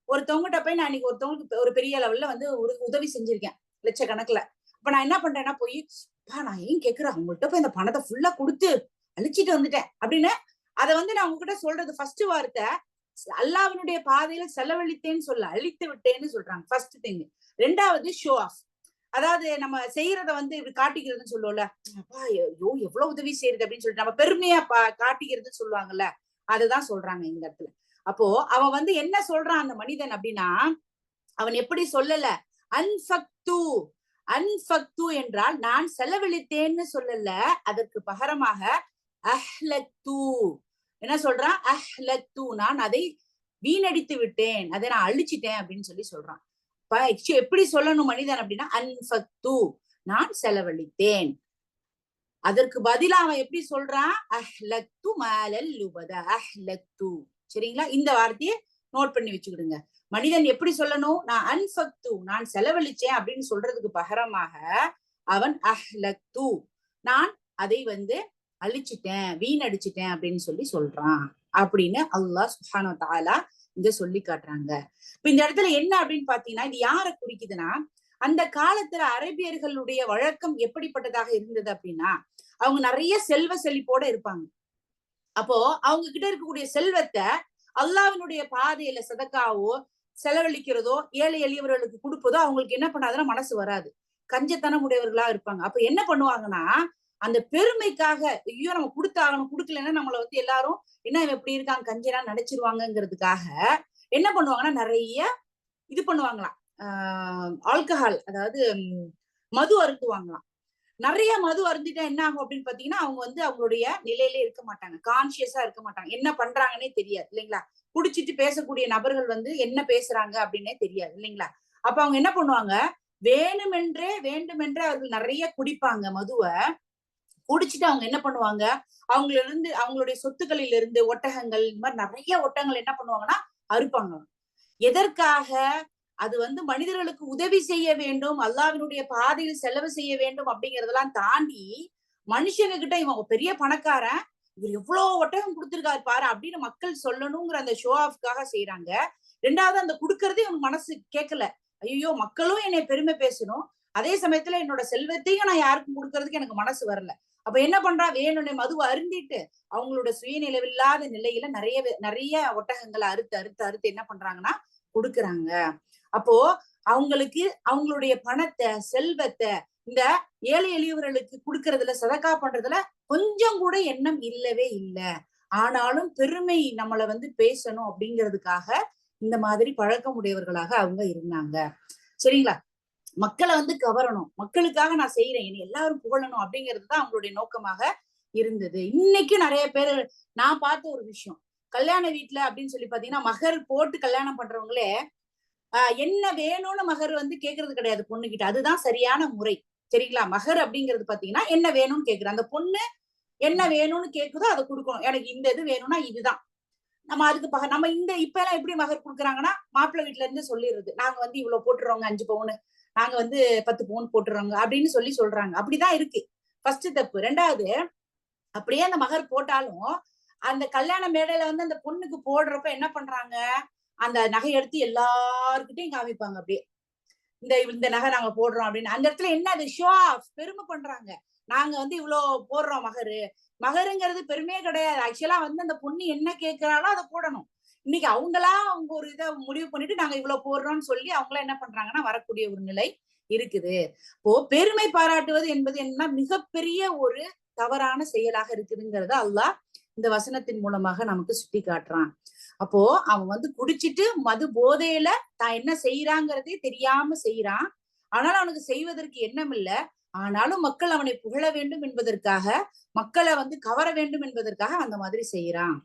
ஒருத்தவங்ககிட்ட போய் நான் இன்னைக்கு ஒருத்தவங்களுக்கு ஒரு பெரிய லெவல்ல வந்து ஒரு உதவி செஞ்சிருக்கேன், லட்சக்கணக்குல. அப்ப நான் என்ன பண்றேன்னா, போய் நான் ஏன் கேக்குறேன், அவங்கள்ட்ட போய் அந்த பணத்தை ஃபுல்லா கொடுத்து அழிச்சிட்டு வந்துட்டேன் அப்படின்னு அதை வந்து நான் உங்ககிட்ட சொல்றது ஃபர்ஸ்ட் வார்த்தை, அல்லாஹ்வினுடைய பாதையில செலவழித்தேன்னு சொல்ல, அழித்து விட்டேன்னு சொல்றாங்க ஃபர்ஸ்ட் திங். ரெண்டாவது ஷோ ஆஃப், அதாவது நம்ம செய்யறத வந்து இப்படி காட்டிக்கிறதுன்னு சொல்லுவோம்ல, அப்பா ஐயோ எவ்வளவு உதவி செய்யறது அப்படின்னு சொல்லிட்டு நம்ம பெருமையா காட்டிக்கிறதுன்னு சொல்லுவாங்கல்ல, அதுதான் சொல்றாங்க இந்த இடத்துல. அப்போ அவன் வந்து என்ன சொல்றான் அந்த மனிதன் அப்படின்னா, அவன் எப்படி சொல்லல, அன்ஃபக்து, அன்ஃபக்து என்றால் நான் செலவழித்தேன்னு சொல்லல, அதற்கு பகரமாக அஹ்லக்து, என்ன சொல்றான்? அஹ்லக்து, நான் அதை வீணடித்து விட்டேன், அதை நான் அழிச்சிட்டேன் அப்படின்னு சொல்லி சொல்றான். எப்படி சொல்லணும் மனிதன் அப்படின்னா, அன்ஃபக்து, நான் செலவழித்தேன். அதற்கு பதிலா அவன் எப்படி சொல்றான்? அஹ்லக்து மாலல் லுபதா, அஹ்லக்து. சரிங்களா? இந்த வார்த்தையை நோட் பண்ணி வச்சுக்கிடுங்க. மனிதன் எப்படி சொல்லணும்? நான் அன்ஃபக்து, நான் செலவழிச்சேன் அப்படின்னு சொல்றதுக்கு பகரமாக அவன் அஹ்லக்து, நான் அதை வந்து அழிச்சிட்டேன், வீணடிச்சிட்டேன் அப்படின்னு சொல்லி சொல்றான் அப்படின்னு அல்லாஹ் சுப்ஹானஹு வ தஆலா இங்க சொல்லி காட்டுறாங்க. இப்ப இந்த இடத்துல என்ன அப்படின்னு பாத்தீங்கன்னா, இது யாரை குறிக்குதுன்னா, அந்த காலத்துல அரேபியர்களுடைய வழக்கம் எப்படிப்பட்டதாக இருந்தது அப்படின்னா, அவங்க நிறைய செல்வ செழிப்போட இருப்பாங்க. அப்போ அவங்க கிட்ட இருக்கக்கூடிய செல்வத்தை அல்லாஹ்வினுடைய பாதையில சதக்காவோ செலவழிக்கிறதோ ஏழை எளியவர்களுக்கு கொடுப்பதோ அவங்களுக்கு என்ன பண்ணாதுன்னா மனசு வராது. கஞ்சத்தனம் உடையவர்களா இருப்பாங்க. அப்ப என்ன பண்ணுவாங்கன்னா, அந்த பெருமைக்காக, ஐயோ நம்ம கொடுத்தாகணும், கொடுக்கலன்னா நம்மள வந்து எல்லாரும் என்ன எப்படி இருக்காங்க கஞ்சனா நினைச்சிருவாங்கிறதுக்காக என்ன பண்ணுவாங்கன்னா, நிறைய இது பண்ணுவாங்களாம், ஆல்கஹால், அதாவது மது அருந்துவாங்களாம். நிறைய மது அருந்திட்டா என்ன ஆகும் அப்படின்னு பாத்தீங்கன்னா, அவங்க வந்து அவங்களுடைய நிலையிலே இருக்க மாட்டாங்க, கான்சியஸா இருக்க மாட்டாங்க, என்ன பண்றாங்கன்னே தெரியாது இல்லைங்களா? குடிச்சிட்டு பேசக்கூடிய நபர்கள் வந்து என்ன பேசுறாங்க அப்படின்னே தெரியாது இல்லைங்களா? அப்ப அவங்க என்ன பண்ணுவாங்க, வேண்டுமென்றே அவர்கள் நிறைய குடிப்பாங்க மதுவை. குடிச்சிட்டு அவங்க என்ன பண்ணுவாங்க, அவங்களுடைய சொத்துக்களில் இருந்து ஒட்டகங்கள், இந்த மாதிரி நிறைய ஒட்டகங்கள் என்ன பண்ணுவாங்கன்னா அறுப்பாங்க. எதற்காக? அது வந்து மனிதர்களுக்கு உதவி செய்ய வேண்டும், அல்லாஹ்வினுடைய பாதையில் செலவு செய்ய வேண்டும் அப்படிங்கறதெல்லாம் தாண்டி, மனுஷங்க கிட்ட இவன் பெரிய பணக்காரன், இவர் எவ்வளவு ஒட்டகம் கொடுத்திருக்காரு பாரு அப்படின்னு மக்கள் சொல்லணுங்கிற அந்த ஷோ ஆஃப்காக செய்யறாங்க. ரெண்டாவது, அந்த கொடுக்கறதே இவங்க மனசு கேட்கல, ஐயோ மக்களும் என்னை பெருமை பேசணும், அதே சமயத்துல என்னோட செல்வத்தையும் நான் யாருக்கும் கொடுக்கறதுக்கு எனக்கு மனசு வரல. அப்ப என்ன பண்றா, வேணும்னே மதுவை அருந்திட்டு அவங்களோட சுயநிலைவில்லாத நிலையில நிறைய ஒட்டகங்களை அறுத்து அறுத்து அறுத்து என்ன பண்றாங்கன்னா கொடுக்குறாங்க. அப்போ அவங்களுக்கு அவங்களுடைய பணத்தை, செல்வத்தை இந்த ஏழை எளியவர்களுக்கு கொடுக்கறதுல, சதக்கா பண்றதுல கொஞ்சம் கூட எண்ணம் இல்லவே இல்லை. ஆனாலும் பெருமை நம்மளை வந்து பேசணும் அப்படிங்கிறதுக்காக இந்த மாதிரி பழக்கம் உடையவர்களாக அவங்க இருந்தாங்க. சரிங்களா? மக்களை வந்து கவரணும், மக்களுக்காக நான் செய்யறேன், என்னை எல்லாரும் புகழணும் அப்படிங்கிறது தான் அவங்களுடைய நோக்கமாக இருந்தது. இன்னைக்கும் நிறைய பேர் நான் பார்த்த ஒரு விஷயம், கல்யாண வீட்டுல அப்படின்னு சொல்லி பாத்தீங்கன்னா, மகர் போட்டு கல்யாணம் பண்றவங்களே என்ன வேணும்னு மகர் வந்து கேக்குறது கிடையாது பொண்ணுகிட்ட. அதுதான் சரியான முறை. சரிங்களா? மகர் அப்படிங்கிறது பாத்தீங்கன்னா என்ன வேணும்னு கேக்குற அந்த பொண்ணு என்ன வேணும்னு கேக்குதோ அதை கொடுக்கணும். எனக்கு இந்த இது வேணும்னா இதுதான் நம்ம அதுக்கு நம்ம இந்த இப்ப எல்லாம் எப்படி மகர் கொடுக்குறாங்கன்னா, மாப்பிள்ளை வீட்டுல இருந்து சொல்லிடுறது, நாங்க வந்து இவ்வளவு போட்டுறோங்க 5 பவுன், நாங்க வந்து 10 பவுன் போட்டுறோங்க அப்படின்னு சொல்றாங்க. அப்படிதான் இருக்கு. ஃபர்ஸ்ட் தப்பு. ரெண்டாவது, அப்படியே அந்த மகர் போட்டாலும் அந்த கல்யாண மேடையில வந்து அந்த பொண்ணுக்கு போடுறப்ப என்ன பண்றாங்க, அந்த நகை எடுத்து எல்லார்கிட்டையும் காமிப்பாங்க. அப்படியே இந்த நகை நாங்க போடுறோம் அப்படின்னு. அந்த இடத்துல என்ன, அது ஷோ ஆஃப், பெருமை பண்றாங்க. நாங்க வந்து இவ்வளவு போடுறோம் மகரு. மகருங்கிறது பெருமையே கிடையாது. ஆக்சுவலா வந்து அந்த பொண்ணு என்ன கேட்கிறாளோ அதை போடணும். இன்னைக்கு அவங்க ஒரு இதை முடிவு பண்ணிட்டு நாங்க இவ்வளவு போடுறோம்னு சொல்லி அவங்களா என்ன பண்றாங்கன்னா வரக்கூடிய ஒரு நிலை இருக்குது. இப்போ பெருமை பாராட்டுவது என்பது என்ன மிகப்பெரிய ஒரு தவறான செயலாக இருக்குதுங்கிறத அல்லாஹ் இந்த வசனத்தின் மூலமாக நமக்கு சுட்டி காட்டுறான். அப்போ அவன் வந்து குடிச்சிட்டு மது போதையில தான் என்ன செய்யறாங்கிறதே தெரியாம செய்யறான். ஆனாலும் அவனுக்கு செய்வதற்கு எண்ணம் இல்லை. ஆனாலும் மக்கள் அவனை புகழ வேண்டும் என்பதற்காக, மக்களை வந்து கவர வேண்டும் என்பதற்காக அந்த மாதிரி செய்யறான்.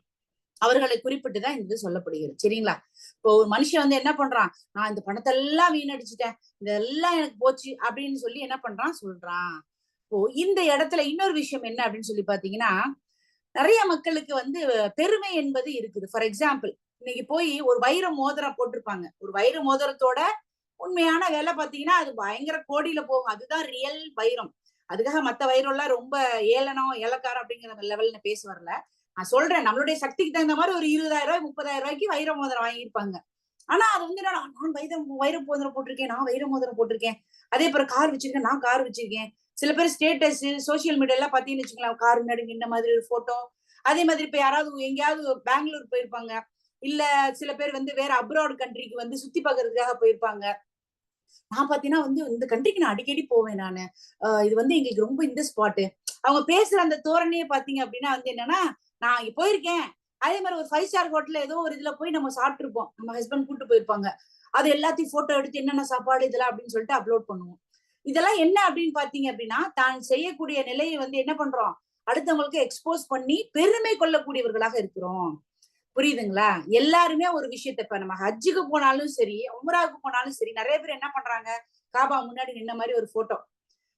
அவர்களை குறிப்பிட்டுதான் இந்த இது சொல்லப்படுகிறது. சரிங்களா? இப்போ ஒரு மனுஷன் வந்து என்ன பண்றான், நான் இந்த பணத்தை எல்லாம் வீணடிச்சுட்டேன், இதெல்லாம் எனக்கு போச்சு அப்படின்னு சொல்லி என்ன பண்றான் சொல்றான். இப்போ இந்த இடத்துல இன்னொரு விஷயம் என்ன அப்படின்னு சொல்லி பாத்தீங்கன்னா, நிறைய மக்களுக்கு வந்து பெருமை என்பது இருக்குது. ஃபார் எக்ஸாம்பிள், இன்னைக்கு போய் ஒரு வைர மோதிரம் போட்டிருப்பாங்க. ஒரு வைர மோதிரத்தோட உண்மையான விலை பாத்தீங்கன்னா அது பயங்கர கோடியில போகும். அதுதான் ரியல் வைரம். அதுக்காக மத்த வைரம் எல்லாம் ரொம்ப ஏளனம் ஏலக்காரம் அப்படிங்கிற லெவல்ல பேச வரல. நான் சொல்றேன், நம்மளுடைய சக்திக்கு தகுந்த மாதிரி ஒரு 20,000 ரூபாய் 30,000 ரூபாய்க்கு வைர மோதிரம் வாங்கியிருப்பாங்க. ஆனா அது வந்து நான் வைர மோதிரம் போட்டிருக்கேன், நான் வைர மோதிரம் போட்டிருக்கேன். அதே போல கார் வச்சிருக்கேன், நான் கார் வச்சிருக்கேன். சில பேர் ஸ்டேட்டஸ் சோசியல் மீடியா எல்லாம் பாத்தீங்கன்னு வச்சுக்கலாம், கார் முன்னாடி நின்ன மாதிரி ஒரு போட்டோ. அதே மாதிரி இப்ப யாராவது எங்கேயாவது பெங்களூர் போயிருப்பாங்க, இல்ல சில பேர் வந்து வேற அப்ராட் கண்ட்ரிக்கு வந்து சுத்தி பாக்குறதுக்காக போயிருப்பாங்க. நான் பாத்தீங்கன்னா வந்து இந்த கண்ட்ரிக்கு நான் அடிக்கடி போவேன் நானு. இது வந்து எங்களுக்கு ரொம்ப இந்த ஸ்பாட்டு. அவங்க பேசுற அந்த தோரணையே பாத்தீங்க அப்படின்னா வந்து என்னன்னா, நான் இங்க போயிருக்கேன். அதே மாதிரி ஒரு 5 ஸ்டார் ஹோட்டல்ல ஏதோ ஒரு இதுல போய் நம்ம சாப்பிட்டுருப்போம். நம்ம ஹஸ்பண்ட் கூட்டு போயிருப்பாங்க. அது எல்லாத்தையும் போட்டோ எடுத்து என்னென்ன சாப்பாடு இதெல்லாம் அப்படின்னு சொல்லிட்டு அப்லோட் பண்ணுவோம். இதெல்லாம் என்ன அப்படின்னு பாத்தீங்க அப்படின்னா, தான் செய்யக்கூடிய நிலையை வந்து என்ன பண்றோம், அடுத்தவங்களுக்கு எக்ஸ்போஸ் பண்ணி பெருமை கொள்ளக்கூடியவர்களாக இருக்கிறோம். புரியுதுங்களா? எல்லாருமே ஒரு விஷயத்த இப்ப நம்ம ஹஜ்ஜுக்கு போனாலும் சரி, உம்ராவுக்கு போனாலும் சரி, நிறைய பேர் என்ன பண்றாங்க, காபா முன்னாடி நின்ன மாதிரி ஒரு போட்டோ.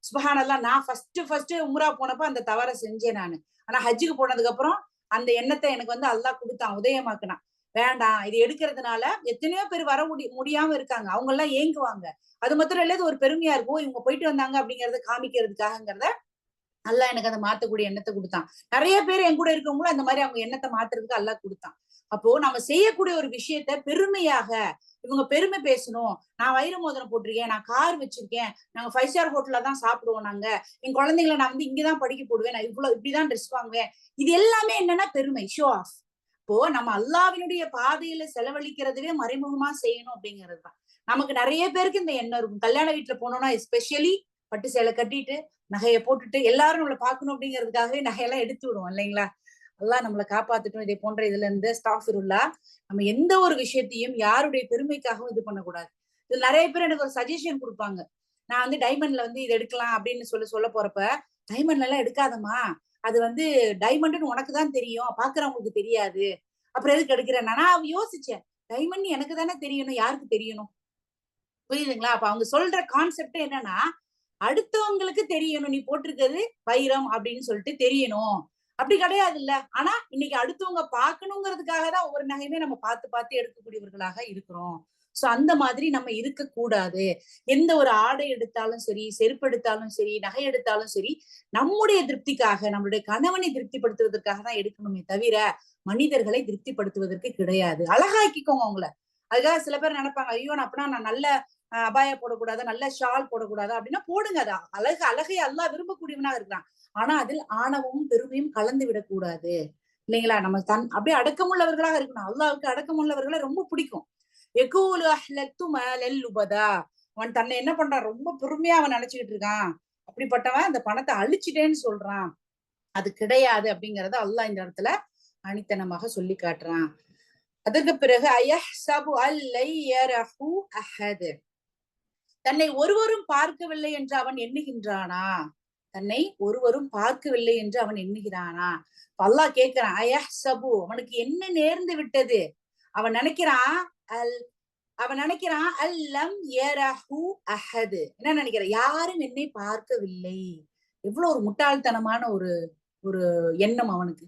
சுபஹானல்லாஹ், நான் ஃபர்ஸ்ட் உம்ரா போனப்ப அந்த தவறை செஞ்சேன் நானு. ஆனா ஹஜ்ஜுக்கு போனதுக்கு அப்புறம் அந்த எண்ணத்தை எனக்கு வந்து அல்லாஹ் கொடுத்தான், உதயமாக்குனான். வேண்டாம், இது எடுக்கிறதுனால எத்தனையோ பேர் வர முடியாம இருக்காங்க. அவங்க எல்லாம் ஏங்குவாங்க. அது மாத்திரம் இல்ல, இது ஒரு பெருமையா இருக்கும், இவங்க போயிட்டு வந்தாங்க அப்படிங்கறத காமிக்கிறதுக்காகங்கிறத அல்லாஹ் எனக்கு அதை மாத்தக்கூடிய எண்ணத்தை கொடுத்தான். நிறைய பேர் என் கூட இருக்கவங்களும் அந்த மாதிரி அவங்க எண்ணத்தை மாத்துறதுக்கு அல்லாஹ் கொடுத்தான். அப்போ நம்ம செய்யக்கூடிய ஒரு விஷயத்த பெருமையாக இவங்க பெருமை பேசணும். நான் வைர மோதிரம் போட்டிருக்கேன், நான் கார் வச்சிருக்கேன், நாங்க 5 ஸ்டார் ஹோட்டல்ல தான் சாப்பிடுவோம், நாங்க என் குழந்தைங்களை நான் வந்து இங்கதான் படிக்க போடுவேன், நான் இப்படிதான் ட்ரெஸ் வாங்குவேன். இது எல்லாமே என்னன்னா பெருமை, ஷோ ஆஃப். இப்போ நம்ம அல்லாஹ்வினுடைய பாதையில செலவழிக்கிறதுவே மறைமுகமா செய்யணும் அப்படிங்கிறதுதான். நமக்கு நிறைய பேருக்கு இந்த எண்ணம் இருக்கும். கல்யாண வீட்டுல போனோம்னா எஸ்பெஷலி பட்டு சேலை கட்டிட்டு நகையை போட்டுட்டு எல்லாரும் நம்மளை பார்க்கணும் அப்படிங்கிறதுக்காகவே நகையெல்லாம் எடுத்து விடுவோம் இல்லைங்களா? அல்லாஹ் நம்மளை காப்பாத்துட்டும் இதே போன்ற இதுல இருந்து. அஸ்தக்ஃபிருல்லாஹ். நம்ம எந்த ஒரு விஷயத்தையும் யாருடைய பெருமைக்காகவும் இது பண்ணக்கூடாது. இது நிறைய பேர் எனக்கு ஒரு சஜஷன் கொடுப்பாங்க. நான் வந்து டைமண்ட்ல வந்து இது எடுக்கலாம் அப்படின்னு சொல்ல போறப்ப, டைமண்ட்ல எல்லாம் எடுக்காதமா, அது வந்து டைமண்ட்னு உனக்கு தான் தெரியும், பாக்குறவங்களுக்கு தெரியாது, அப்புறம் எதுக்கு எடுக்கிறேன். நான் யோசிச்சேன், டைமண்ட் எனக்கு தானே தெரியணும், யாருக்கு தெரியணும்? புரியுதுங்களா? அப்ப அவங்க சொல்ற கான்செப்ட் என்னன்னா, அடுத்தவங்களுக்கு தெரியணும், நீ போட்டிருக்கிறது வைரம் அப்படின்னு சொல்லிட்டு தெரியணும். அப்படி கிடையாது இல்ல. ஆனா இன்னைக்கு அடுத்தவங்க பார்க்கணுங்கிறதுக்காக தான் ஒவ்வொரு நகையுமே நம்ம பார்த்து பார்த்து எடுக்கக்கூடியவர்களாக இருக்கிறோம். சோ அந்த மாதிரி நம்ம இருக்கக்கூடாது. எந்த ஒரு ஆடை எடுத்தாலும் சரி, செருப்பு எடுத்தாலும் சரி, நகை எடுத்தாலும் சரி, நம்முடைய திருப்திக்காக, நம்மளுடைய கணவனை திருப்திப்படுத்துவதற்காக தான் எடுக்கணுமே தவிர மனிதர்களை திருப்திப்படுத்துவதற்கு கிடையாது. அழகாக்கிக்கோங்க உங்களை. அதுக்காக சில பேர் நினைப்பாங்க, ஐயோ அப்படின்னா நான் நல்ல அபாயா போடக்கூடாது, நல்ல ஷால் போடக்கூடாது அப்படின்னா போடுங்க. அது அழகை அல்லாஹ் விரும்பக்கூடியவனா இருக்கிறான். ஆனா அதில் ஆணவமும் பெருமையும் கலந்து விடக்கூடாது இல்லைங்களா? நம்ம அப்படியே அடக்கமுள்ளவர்களாக இருக்கணும். அல்லாஹ்வுக்கு அடக்கமுள்ளவர்களை ரொம்ப பிடிக்கும். எகூலு அஹ்லத்து மலல் லுபதா. அவன் தன்னை என்ன பண்றான், ரொம்ப பெருமையா அவன் நினைச்சுக்கிட்டு இருக்கான். அப்படிப்பட்டவன் அந்த பணத்தை அழிச்சிட்டேன்னு சொல்றான். அது கிடையாது அப்படிங்கறத அல்லாஹ் இந்த இடத்துல அனித்தனமாக சொல்லி காட்டுறான். அதற்கு பிறகு அயஹ்சபு அல்லை யரஹு அஹத். தன்னை ஒருவரும் பார்க்கவில்லை என்று அவன் எண்ணுகின்றானா? தன்னை ஒருவரும் பார்க்கவில்லை என்று அவன் எண்ணுகிறானா? அல்லாஹ் கேட்கிறான், அயஹ்சபு, அவனுக்கு என்ன நேர்ந்து விட்டது? அவன் நினைக்கிறான் அல்லம் யரஹு அஹத். என்ன நினைக்கிறான்? யாரும் என்னை பார்க்கவில்லை. எவ்வளவு ஒரு முட்டாள்தனமான ஒரு ஒரு எண்ணம் அவனுக்கு.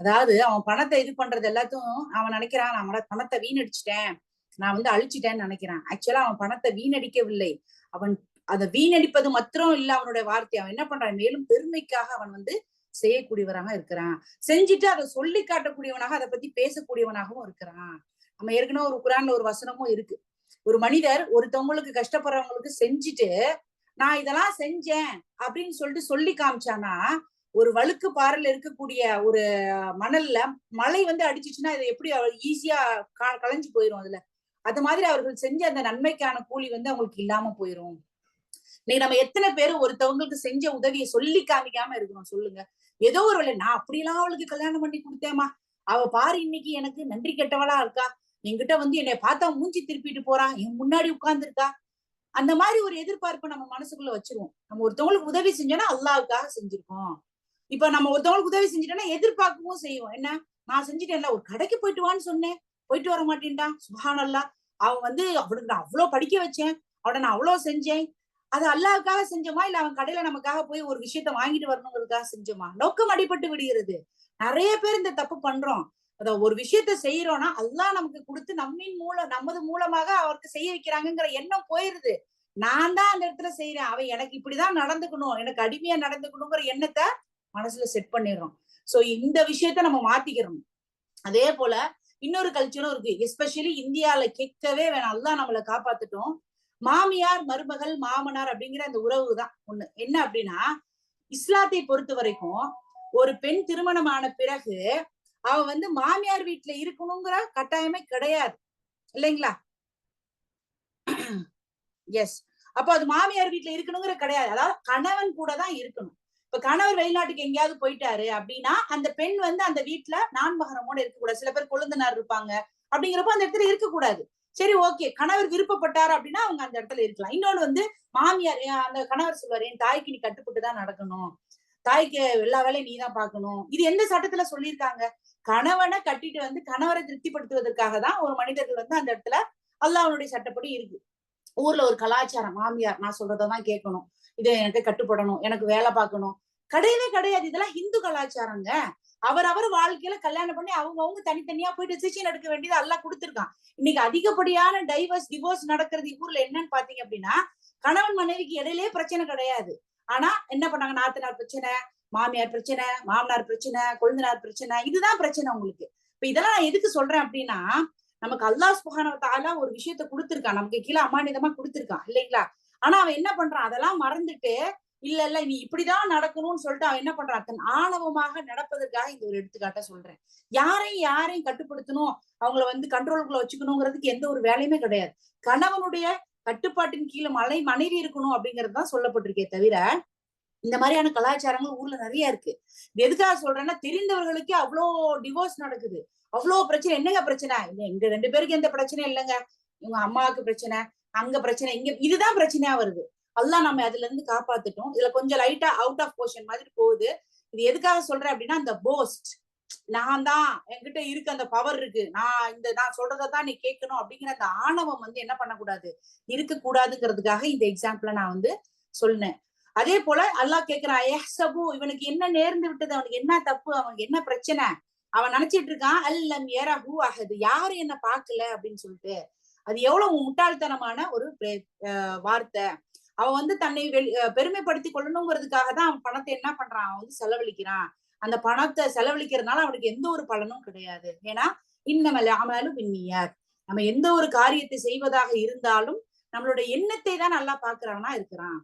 அதாவது அவன் பணத்தை இது பண்றது எல்லாத்தையும் அவன் நினைக்கிறான், நான் பணத்தை வீணடிச்சிட்டேன், நான் வந்து அழிச்சிட்டேன்னு நினைக்கிறான். ஆக்சுவலா அவன் பணத்தை வீணடிக்கவில்லை. அவன் அதை வீணடிப்பது மாத்திரம் இல்ல அவனுடைய வார்த்தை. அவன் என்ன பண்றான், மேலும் பெருமைக்காக அவன் வந்து செய்யக்கூடியவராக இருக்கிறான். செஞ்சுட்டு அதை சொல்லி காட்டக்கூடியவனாக, அதை பத்தி பேசக்கூடியவனாகவும் இருக்கிறான். நம்ம ஏற்கனவே ஒரு குரான்ல ஒரு வசனமும் இருக்கு. ஒரு மனிதர் ஒருத்தவங்களுக்கு கஷ்டப்படுறவங்களுக்கு செஞ்சுட்டு நான் இதெல்லாம் செஞ்சேன் அப்படின்னு சொல்லிட்டு சொல்லி காமிச்சானா, ஒரு வழுக்கு பாறையில இருக்கக்கூடிய ஒரு மணல்ல மழை வந்து அடிச்சுச்சுன்னா இதை எப்படி ஈஸியா களைஞ்சு போயிரும். அதுல அது மாதிரி அவர்கள் செஞ்ச அந்த நன்மைக்கான கூலி வந்து அவங்களுக்கு இல்லாம போயிரும். நீ நம்ம எத்தனை பேர் ஒருத்தவங்களுக்கு செஞ்ச உதவியை சொல்லி காமிக்காம இருக்கணும் சொல்லுங்க. ஏதோ ஒரு வேலை, நான் அப்படியெல்லாம் அவளுக்கு கல்யாணம் பண்ணி கொடுத்தேமா, அவ பாரு இன்னைக்கு எனக்கு நன்றி கெட்டவளா இருக்கா, என்கிட்ட வந்து என்னை பார்த்தா மூஞ்சி திருப்பிட்டு போறா, என் முன்னாடி உட்கார்ந்து இருக்கா. அந்த மாதிரி ஒரு எதிர்பார்ப்பை நம்ம மனசுக்குள்ள வச்சிருவோம். நம்ம ஒருத்தவங்களுக்கு உதவி செஞ்சோம்னா அல்லாவுக்காக செஞ்சிருக்கோம். இப்ப நம்ம ஒருத்தவங்களுக்கு உதவி செஞ்சுட்டோம்னா எதிர்பார்க்கவும் செய்வோம். என்ன, நான் செஞ்சுட்டேன்ல, ஒரு கடைக்கு போயிட்டு வான்னு சொன்னேன், போயிட்டு வர மாட்டேன்டா, சுப்ஹானல்லாஹ். அவன் வந்து அவனுக்கு நான் அவ்வளவு படிக்க வச்சேன், அவனை நான் அவ்வளவு செஞ்சேன், அது அல்லாவுக்காக செஞ்சோமா இல்ல அவன் கடையில நமக்காக போய் ஒரு விஷயத்த வாங்கிட்டு வரணுங்கிறதுக்காக செஞ்சோமா? நோக்கம் அடிபட்டு விடுகிறது. நிறைய பேர் இந்த தப்பு பண்றோம். அத ஒரு விஷயத்த செய்யறோம்னா அல்லாஹ் நமக்கு கொடுத்து நமது மூலமாக அவருக்கு செய்ய வைக்கிறாங்கிற எண்ணம் போயிருது. நான் தான் அந்த இடத்துல செய்யறேன், அவன் எனக்கு இப்படிதான் நடந்துக்கணும், எனக்கு அடிமையா நடந்துக்கணுங்கிற எண்ணத்தை மனசுல செட் பண்ணிடுறோம். சோ இந்த விஷயத்த நம்ம மாத்திக்கிறோம். அதே போல இன்னொரு கல்ச்சரும் இருக்கு, எஸ்பெஷலி இந்தியால கேட்கவே வேணாம், அல்லாஹ் நம்மளை காப்பாத்துட்டோம். மாமியார் மருமகள் மாமனார் அப்படிங்கிற அந்த உறவு தான் ஒண்ணு. என்ன அப்படின்னா, இஸ்லாத்தை பொறுத்த வரைக்கும் ஒரு பெண் திருமணமான பிறகு அவ வந்து மாமியார் வீட்டுல இருக்கணுங்கிற கட்டாயமே கிடையாது, இல்லைங்களா? எஸ். அப்ப அது மாமியார் வீட்டுல இருக்கணுங்கிற கிடையாது. அதாவது கணவன் கூட தான் இருக்கணும். இப்ப கணவர் வெளிநாட்டுக்கு எங்கேயாவது போயிட்டாரு அப்படின்னா அந்த பெண் வந்து அந்த வீட்டுல நான்மகரமோட இருக்கக்கூடாது. சில பேர் கொழுந்தனார் இருப்பாங்க, அப்படிங்கிறப்ப அந்த இடத்துல இருக்கக்கூடாது. சரி, ஓகே, கணவர் விருப்பப்பட்டாரு அப்படின்னா அவங்க அந்த இடத்துல இருக்கலாம். இன்னொன்னு வந்து மாமியார், அந்த கணவர் சொல்வாரு, என் தாய்க்கு நீ கட்டுப்பட்டுதான் நடக்கணும், தாய்க்கு எல்லா வேலையும் நீதான் பார்க்கணும். இது எந்த சட்டத்துல சொல்லியிருக்காங்க? கணவனை கட்டிட்டு வந்து கணவரை திருப்திப்படுத்துவதற்காக தான் ஒரு மனிதர்கள் வந்து அந்த இடத்துல அல்லாஹ்வுடைய சட்டப்படி இருக்கு. ஊர்ல ஒரு கலாச்சாரம், மாமியார் நான் சொல்றதான் கேட்கணும், இது எனக்கு கட்டுப்படணும், எனக்கு வேலை பார்க்கணும், கிடையவே கிடையாது. இதெல்லாம் ஹிந்து கலாச்சாரங்க. அவர் வாழ்க்கையில கல்யாணம் பண்ணி அவங்க தனித்தனியா போயிட்டு டிசிஷன் எடுக்க வேண்டியது அல்லாஹ் கொடுத்திருக்கான். இன்னைக்கு அதிகப்படியான டிவோர்ஸ் நடக்கிறது ஊர்ல என்னன்னு பாத்தீங்க அப்படின்னா, கணவன் மனைவிக்கு இடையிலே பிரச்சனை கிடையாது. ஆனா என்ன பண்ணாங்க, நாத்தனார் பிரச்சனை, மாமியார் பிரச்சனை, மாமனார் பிரச்சனை, கொழுந்தனார் பிரச்சனை, இதுதான் பிரச்சனை உங்களுக்கு. இப்ப இதெல்லாம் நான் எதுக்கு சொல்றேன் அப்படின்னா, நமக்கு அல்லாஹ் சுப்ஹானஹு வ தஆலா ஒரு விஷயத்த கொடுத்திருக்கான், நமக்கு கீழே அமானிதமா கொடுத்திருக்கான், இல்லைங்களா? ஆனா அவன் என்ன பண்றான், அதெல்லாம் மறந்துட்டு இல்ல நீ இப்படிதான் நடக்கணும்னு சொல்லிட்டு அவன் என்ன பண்றான், தன் ஆணவமாக நடப்பதற்காக இந்த ஒரு எடுத்துக்காட்ட சொல்றேன். யாரையும் கட்டுப்படுத்தணும், அவங்கள வந்து கண்ட்ரோலுக்குள்ள வச்சுக்கணுங்கிறதுக்கு எந்த ஒரு வேலையுமே கிடையாது. கணவனுடைய கட்டுப்பாட்டின் கீழே மனைவி இருக்கணும் அப்படிங்கிறது தான் சொல்லப்பட்டிருக்கே தவிர, இந்த மாதிரியான கலாச்சாரங்கள் ஊர்ல நிறைய இருக்கு. எதுக்காக சொல்றேன்னா, தெரிந்தவர்களுக்கே அவ்வளோ டிவோர்ஸ் நடக்குது, அவ்வளோ பிரச்சனை. என்னங்க பிரச்சனை? எங்க 2 பேருக்கு எந்த பிரச்சனையும் இல்லைங்க, இவங்க அம்மாவுக்கு பிரச்சனை, அங்க பிரச்சனை, இங்க இதுதான் பிரச்சனையா வருது. அல்லாஹ் நம்ம அதுல இருந்து காப்பாத்துட்டோம். இதுல கொஞ்சம் லைட்டா அவுட் ஆஃப் போர்ஷன் மாதிரி போகுது. இது எதுக்காக சொல்றேன் அப்படின்னா, அந்த போஸ்ட், நான் தான், என்கிட்ட இருக்கு, அந்த பவர் இருக்கு, நான் சொல்றதான் நீ கேட்கணும் அப்படிங்கிற அந்த ஆணவம் வந்து என்ன பண்ணக்கூடாது, இருக்கக்கூடாதுங்கிறதுக்காக இந்த எக்ஸாம்பிள நான் வந்து சொன்னேன். அதே போல அல்லாஹ் கேட்கிறான், யஹ்சபு, இவனுக்கு என்ன நேர்ந்து விட்டது, அவனுக்கு என்ன தப்பு, அவனுக்கு என்ன பிரச்சனை, அவன் நினைச்சிட்டு இருக்கான், அல்லம் யரஹு அஹது, யாரும் என்ன பார்க்கல அப்படின்னு சொல்லிட்டு. அது எவ்வளவு முட்டாள்தனமான ஒரு வார்த்தை. அவன் வந்து தன்னை பெருமைப்படுத்திக் கொள்ளணுங்கிறதுக்காக தான் அவன் பணத்தை என்ன பண்றான், அவன் வந்து செலவழிக்கிறான். அந்த பணத்தை செலவழிக்கிறதுனால அவனுக்கு எந்த ஒரு பலனும் கிடையாது. ஏன்னா இன்னமல் அமலு பின்னியார், நம்ம எந்த ஒரு காரியத்தை செய்வதாக இருந்தாலும் நம்மளுடைய எண்ணத்தை தான் நல்லா பாக்குறான்னா இருக்கிறான்.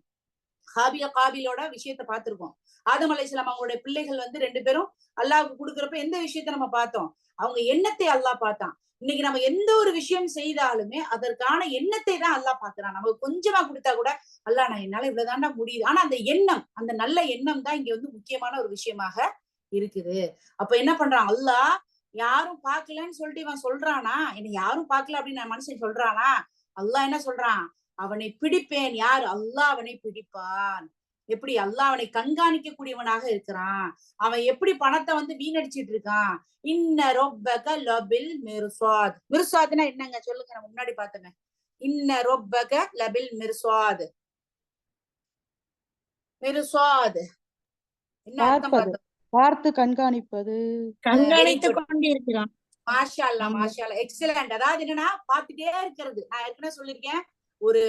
காபிலோட விஷயத்த பார்த்திருக்கோம். ஆதம் அலைஹிஸ்ஸலாம் அவங்களுடைய பிள்ளைகள் வந்து 2 பேரும் அல்லாஹ்வுக்கு கொடுக்குறப்ப எந்த விஷயத்த நம்ம பார்த்தோம், அவங்க எண்ணத்தை அல்லாஹ் பார்த்தான். இன்னைக்கு நம்ம எந்த ஒரு விஷயம் செய்தாலுமே அதற்கான எண்ணத்தை தான் அல்லாஹ் பார்க்கிறான். நமக்கு கொஞ்சமா கொடுத்தா கூட அல்லாஹ் நான் என்னால இவ்வளவுதான்டா முடியுது, ஆனா அந்த எண்ணம், அந்த நல்ல எண்ணம் தான் இங்க வந்து முக்கியமான ஒரு விஷயமாக இருக்குது. அப்ப என்ன பண்றான் அல்லாஹ், யாரும் பார்க்கலன்னு சொல்லிட்டு இவன் சொல்றானா, என்ன யாரும் பார்க்கல அப்படின்னு மனுஷன் சொல்றானா, அல்லாஹ் என்ன சொல்றான், அவனை பிடிப்பேன். யார்? அல்லாஹ் அவனை பிடிப்பான். எப்படி? அல்லாஹ் அவனை கண்காணிக்க கூடியவனாக இருக்கிறான். அவன் எப்படி பணத்தை வந்து வீணடிச்சிட்டு இருக்கான். இன்ன ரொப்பக லபில் மிர்சாத். மிர்சாத்னா என்னங்க சொல்லுங்க, நம்ம முன்னாடி பார்த்தோமே. இன்ன ரொப்பக லபில் மிர்சாத். மிர்சாத் என்ன அர்த்தம் பார்த்தோம்? பார்த்து கண்காணிப்பது. வெரி கண்காணித்துக் குட். கொண்டிருக்கிறான். மாஷா அல்லாஹ், ஆமா. மாஷா அல்லாஹ். எக்ஸலண்ட். அதாவது என்னன்னா பாத்துட்டே இருக்கிறது. நான் ஏற்கனவே சொல்லியிருக்கேன், ஒரு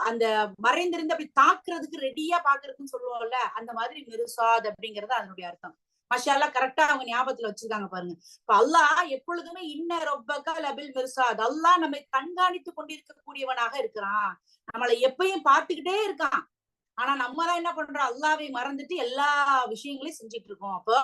அந்த மறைந்திருந்து அப்படி தாக்குறதுக்கு ரெடியா பாக்குறதுன்னு சொல்லுவோம்ல, அந்த மாதிரி மிருசாத் அப்படிங்கறது அதனுடைய அர்த்தம். மாஷா அல்லாஹ் கரெக்டா அவங்க ஞாபகத்துல வச்சிருக்காங்க பாருங்க. இப்ப அல்லாஹ் எப்பொழுதுமே இன்ன ரப்பக லபில் மிர்சாத், அல்லாஹ் நம்மை கண்காணித்து கொண்டிருக்கக்கூடியவனாக இருக்கிறான். நம்மளை எப்பயும் பார்த்துக்கிட்டே இருக்கான். ஆனா நம்ம தான் என்ன பண்றோம், அல்லாவை மறந்துட்டு எல்லா விஷயங்களையும் செஞ்சுட்டு இருக்கோம். அப்போ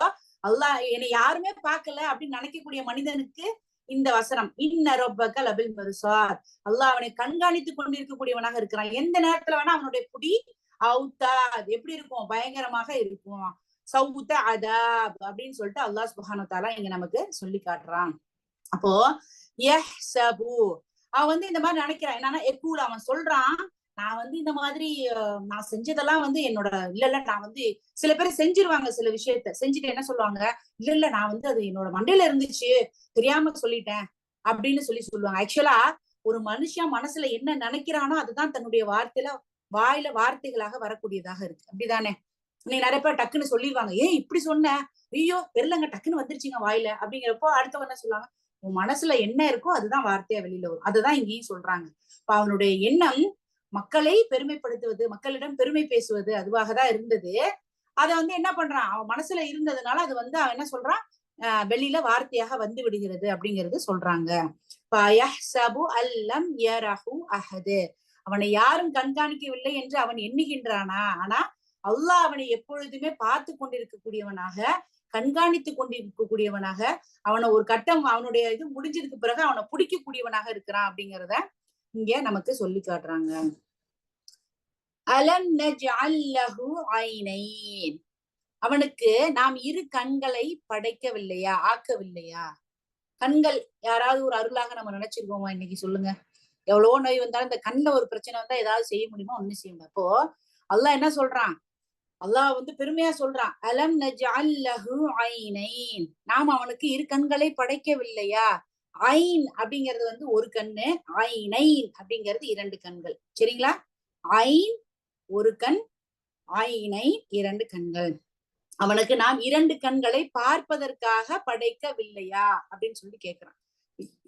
அல்லாஹ் என்னை யாருமே பார்க்கல அப்படின்னு நினைக்கக்கூடிய மனிதனுக்கு இந்த வசனம், இன்ன ரப்பக லபில் மிர்சாத், அல்லாஹ் அவனை கண்காணித்து கொண்டிருக்கக்கூடியவனாக இருக்கிறான். எந்த நேரத்துல வேணா அவனுடைய புடி அவுத்தா எப்படி இருக்கும், பயங்கரமாக இருக்கும். சவுத்த அதாப் அப்படின்னு சொல்லிட்டு அல்லாஹ் சுப்ஹானஹு வ தஆலா இங்க நமக்கு சொல்லி காட்டுறான். அப்போ யஹ்சபு, அவன் வந்து இந்த மாதிரி நினைக்கிறான். என்னன்னா எக்கூல், அவன் சொல்றான், நான் இந்த மாதிரி நான் செஞ்சதெல்லாம் என்னோட இல்ல நான் சில பேர் செஞ்சிருவாங்க, சில விஷயத்த செஞ்சுட்டு என்ன சொல்லுவாங்க, இல்ல நான் அது என்னோட மண்டையில இருந்துச்சு, தெரியாம சொல்லிட்டேன் அப்படின்னு சொல்லுவாங்க. ஆக்சுவலா ஒரு மனுஷன் மனசுல என்ன நினைக்கிறானோ அதுதான் தன்னுடைய வாயில வார்த்தைகளாக வரக்கூடியதாக இருக்கு. அப்படிதானே? நீ நிறைய பேர் டக்குன்னு சொல்லிடுவாங்க, ஏன் இப்படி சொன்ன, ஐயோ தெரியலங்க டக்குன்னு வந்துருச்சுங்க வாயில அப்படிங்கிறப்போ அடுத்தவங்க என்ன சொல்லுவாங்க, உன் மனசுல என்ன இருக்கோ அதுதான் வார்த்தையா வெளியில வரும். அதுதான் இங்கேயும் சொல்றாங்க. இப்ப அவனுடைய எண்ணம் மக்களை பெருமைப்படுத்துவது, மக்களிடம் பெருமை பேசுவது அதுவாக தான் இருந்தது. அத என்ன பண்றான், அவன் மனசுல இருந்ததுனால அது அவன் என்ன சொல்றான், வெளியில வார்த்தையாக வந்து விடுகிறது அப்படிங்கிறது சொல்றாங்க. அல்லம் யரஹு அஹது, அவனை யாரும் கண்காணிக்கவில்லை என்று அவன் எண்ணுகின்றானா, ஆனா அல்லாஹ் அவனை எப்பொழுதுமே பார்த்து கொண்டிருக்கக்கூடியவனாக, கண்காணித்து கொண்டிருக்கக்கூடியவனாக, அவனை ஒரு கட்டம் அவனுடைய இது முடிஞ்சதுக்கு பிறகு அவனை பிடிக்கக்கூடியவனாக இருக்கிறான் அப்படிங்கிறத இங்க நமக்கு சொல்லி காட்டுறாங்க. அலம் நஜ்அல் லஹு ஐனைன், அவனுக்கு நாம் இரு கண்களை படைக்கவில்லையா, ஆக்கவில்லையா? கண்கள் யாராவது ஒரு அருளாக நம்ம நினைச்சிருக்கோமா இன்னைக்கு சொல்லுங்க? எவ்வளவோ நோய் வந்தாலும் இந்த கண்ணுல ஒரு பிரச்சனை வந்தா ஏதாவது செய்ய முடியுமா? ஒண்ணும் செய்ய முடியும். அப்போ அல்லாஹ் என்ன சொல்றான், அல்லாஹ் பெருமையா சொல்றான், அலம் நஜ்அல் லஹு ஐனைன், நாம் அவனுக்கு இரு கண்களை படைக்கவில்லையா? ஐன் அப்படிங்கிறது ஒரு கண்ணு, ஐனைன் அப்படிங்கிறது இரண்டு கண்கள். சரிங்களா? ஐன் ஒரு கண், ஐனை இரண்டு கண்கள். அவனுக்கு நாம் இரண்டு கண்களை பார்ப்பதற்காக படைக்கவில்லையா அப்படின்னு சொல்லி கேட்கிறான்.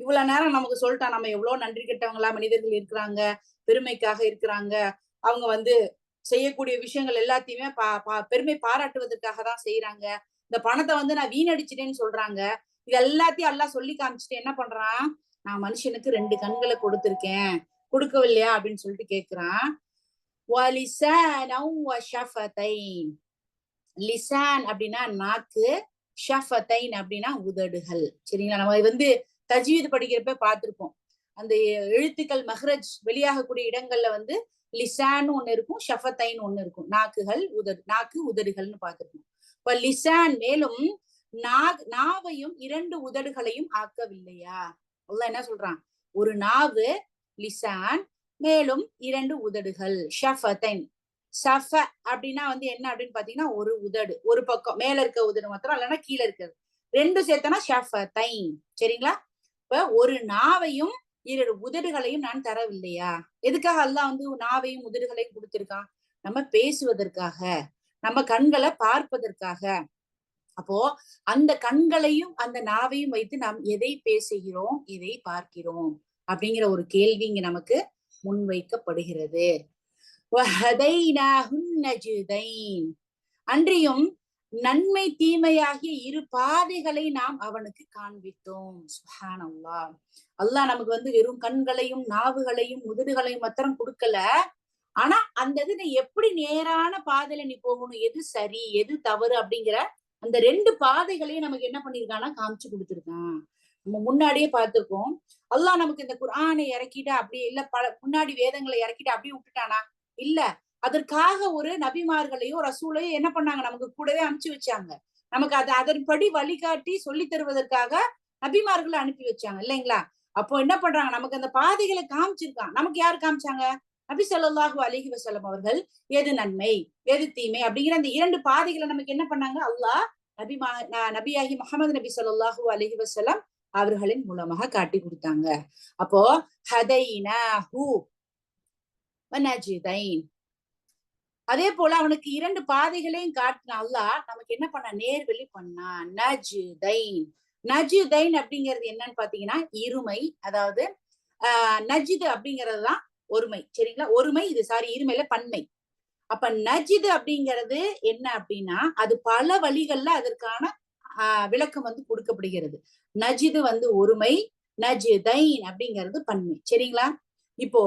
இவ்வளவு நேரம் நமக்கு சொல்லிட்டான், நம்ம எவ்வளவு நன்றி கெட்டவங்களா மனிதர்கள் இருக்கிறாங்க, பெருமைக்காக இருக்கிறாங்க, அவங்க செய்யக்கூடிய விஷயங்கள் எல்லாத்தையுமே பெருமை பாராட்டுவதற்காக தான் செய்யறாங்க. இந்த பணத்தை நான் வீணடிச்சிட்டேன்னு சொல்றாங்க. இது எல்லாத்தையும் அல்லாஹ் சொல்லி காமிச்சுட்டு என்ன பண்றான், நான் மனுஷனுக்கு ரெண்டு கண்களை கொடுத்திருக்கேன், கொடுக்கவில்லையா அப்படின்னு சொல்லிட்டு கேட்கிறான். லிசான் அப்படின்னா நாக்கு, ஷஃபத்தைன் அப்படின்னா உதடுகள். சரிங்களா? நம்ம தஜ்வீத் படிக்கிறப்ப பார்த்திருப்போம், அந்த எழுத்துக்கள் மஹ்ரஜ் வெளியாகக்கூடிய இடங்கள்ல லிசான் ஒண்ணு இருக்கும், ஷஃபத்தைன் ஒண்ணு இருக்கும். நாக்குகள் நாக்கு உதடுகள்னு பார்த்திருப்போம். இப்ப லிசான், மேலும் நாவையும் இரண்டு உதடுகளையும் ஆக்கவில்லையா? அல்லாஹ் என்ன சொல்றான், ஒரு நாவு லிசான், மேலும் இரண்டு உதடுகள் ஷஃபத்தைன். ஷஃப அப்படின்னா என்ன அப்படின்னு பாத்தீங்கன்னா ஒரு உதடு, ஒரு பக்கம் மேல இருக்க உதடு மாத்திரம், இல்லைன்னா கீழே இருக்கிறது ரெண்டு சேர்த்தனா ஷஃபத்தைன். சரிங்களா? இப்ப ஒரு நாவையும் இரு உதடுகளையும் நான் தரவில்லையா? எதுக்காக அல்லாஹ் நாவையும் உதடுகளையும் கொடுத்திருக்கான்? நம்ம பேசுவதற்காக, நம்ம கண்களை பார்ப்பதற்காக. அப்போ அந்த கண்களையும் அந்த நாவையும் வைத்து நாம் எதை பேசுகிறோம், எதை பார்க்கிறோம் அப்படிங்கிற ஒரு கேள்வி இங்க நமக்கு முன்வைக்கப்படுகிறது. அன்றியும் நன்மை தீமையாகிய இரு பாதைகளை நாம் அவனுக்கு காண்பித்தோம். சுப்ஹானல்லாஹ். அல்லாஹ் நமக்கு வெறும் கண்களையும் நாவுகளையும் உதடுகளையும் மாத்திரம் கொடுக்கல, ஆனா அந்த இது எப்படி நேரான பாதையில நீ போகணும், எது சரி எது தவறு அப்படிங்கிற அந்த ரெண்டு பாதைகளையும் நமக்கு என்ன பண்ணிருக்கானா காமிச்சு கொடுத்திருக்கான். நம்ம முன்னாடியே பார்த்திருக்கோம், அல்லாஹ் நமக்கு இந்த குர்ஆனை இறக்கிட்டா அப்படியே இல்ல, முன்னாடி வேதங்களை இறக்கிட்டு அப்படியே விட்டுட்டானா? இல்ல, அதற்காக ஒரு நபிமார்களையோ ரசூலையோ என்ன பண்ணாங்க, நமக்கு கூடவே அனுப்பிச்சு வச்சாங்க. நமக்கு அதன்படி வழிகாட்டி சொல்லி தருவதற்காக நபிமார்களை அனுப்பி வச்சாங்க இல்லைங்களா? அப்போ என்ன பண்றாங்க, நமக்கு அந்த பாதைகளை காமிச்சிருக்கான். நமக்கு யாரு காமிச்சாங்க? நபி ஸல்லல்லாஹு அலைஹி வஸல்லம் அவர்கள் எது நன்மை எது தீமை அப்படிங்கிற அந்த இரண்டு பாதைகளை நமக்கு என்ன பண்ணாங்க, அல்லாஹ் நபியாகி முஹம்மது நபி ஸல்லல்லாஹு அலைஹி வஸல்லம் அவர்களின் மூலமாக காட்டி கொடுத்தாங்க. அப்போ ஹதைனாஹு வநஜ்தைன், அதே போல அவனுக்கு 2 பாதைகளையும் காட்டின அல்லாஹ் நமக்கு என்ன பண்ண நேர்வழி பண்ணா. நஜ்தைன். நஜ்தைன் அப்படிங்கிறது என்னன்னு பாத்தீங்கன்னா இருமை. அதாவது நஜிது அப்படிங்கறதுதான் ஒருமை. சரிங்களா? ஒருமை இது இருமையில பன்மை. அப்ப நஜிது அப்படிங்கிறது என்ன அப்படின்னா அது பல வழிகள்ல அதற்கான விளக்கம் வந்து கொடுக்கப்படுகிறது. நஜிது வந்து ஒருமை, நஜிதைன் அப்படிங்கிறது பன்மை. சரிங்களா? இப்போ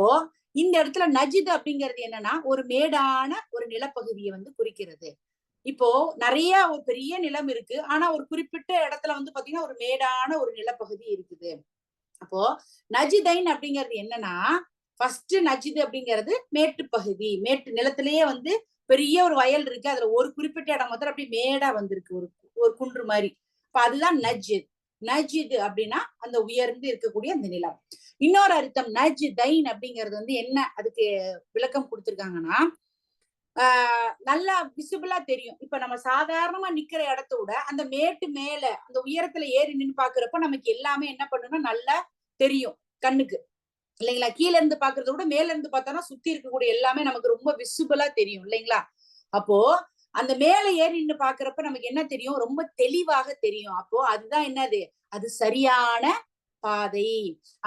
இந்த இடத்துல நஜிது அப்படிங்கிறது என்னன்னா ஒரு மேடான ஒரு நிலப்பகுதியை வந்து குறிக்கிறது. இப்போ நிறைய ஒரு பெரிய நிலம் இருக்கு, ஆனா ஒரு குறிப்பிட்ட இடத்துல வந்து பாத்தீங்கன்னா ஒரு மேடான ஒரு நிலப்பகுதி இருக்குது. அப்போ நஜிதைன் அப்படிங்கிறது என்னன்னா ஃபர்ஸ்ட் நஜிது அப்படிங்கிறது மேட்டு பகுதி. மேட்டு நிலத்திலேயே வந்து பெரிய ஒரு வயல் இருக்கு, அதுல ஒரு குறிப்பிட்ட இடம் மாத்திரம் அப்படி மேடா வந்திருக்கு, ஒரு குன்று மாதிரி. இப்ப அதுதான் நஜித். நஜிது அப்படின்னா அந்த உயர்ந்து இருக்கக்கூடிய அந்த நிலம். இன்னொரு அர்த்தம் நஜ்தைன் அப்படிங்கிறது வந்து என்ன அதுக்கு விளக்கம் கொடுத்திருக்காங்கன்னா நல்லா விசிபிளா தெரியும். இப்ப நம்ம சாதாரணமா நிக்கிற இடத்த விட அந்த மேட்டு மேல அந்த உயரத்துல ஏறி நின்று பாக்குறப்ப நமக்கு எல்லாமே என்ன பண்ணுன்னா நல்லா தெரியும் கண்ணுக்கு, இல்லைங்களா? கீழே இருந்து பாக்குறத விட மேல இருந்து பார்த்தோம்னா சுத்தி இருக்கக்கூடிய எல்லாமே நமக்கு ரொம்ப விசிபிளா தெரியும், இல்லைங்களா? அப்போ அந்த மேல ஏறி நின்று பாக்குறப்ப நமக்கு என்ன தெரியும்? ரொம்ப தெளிவாக தெரியும். அப்போ அதுதான் என்னது, அது சரியான பாதை.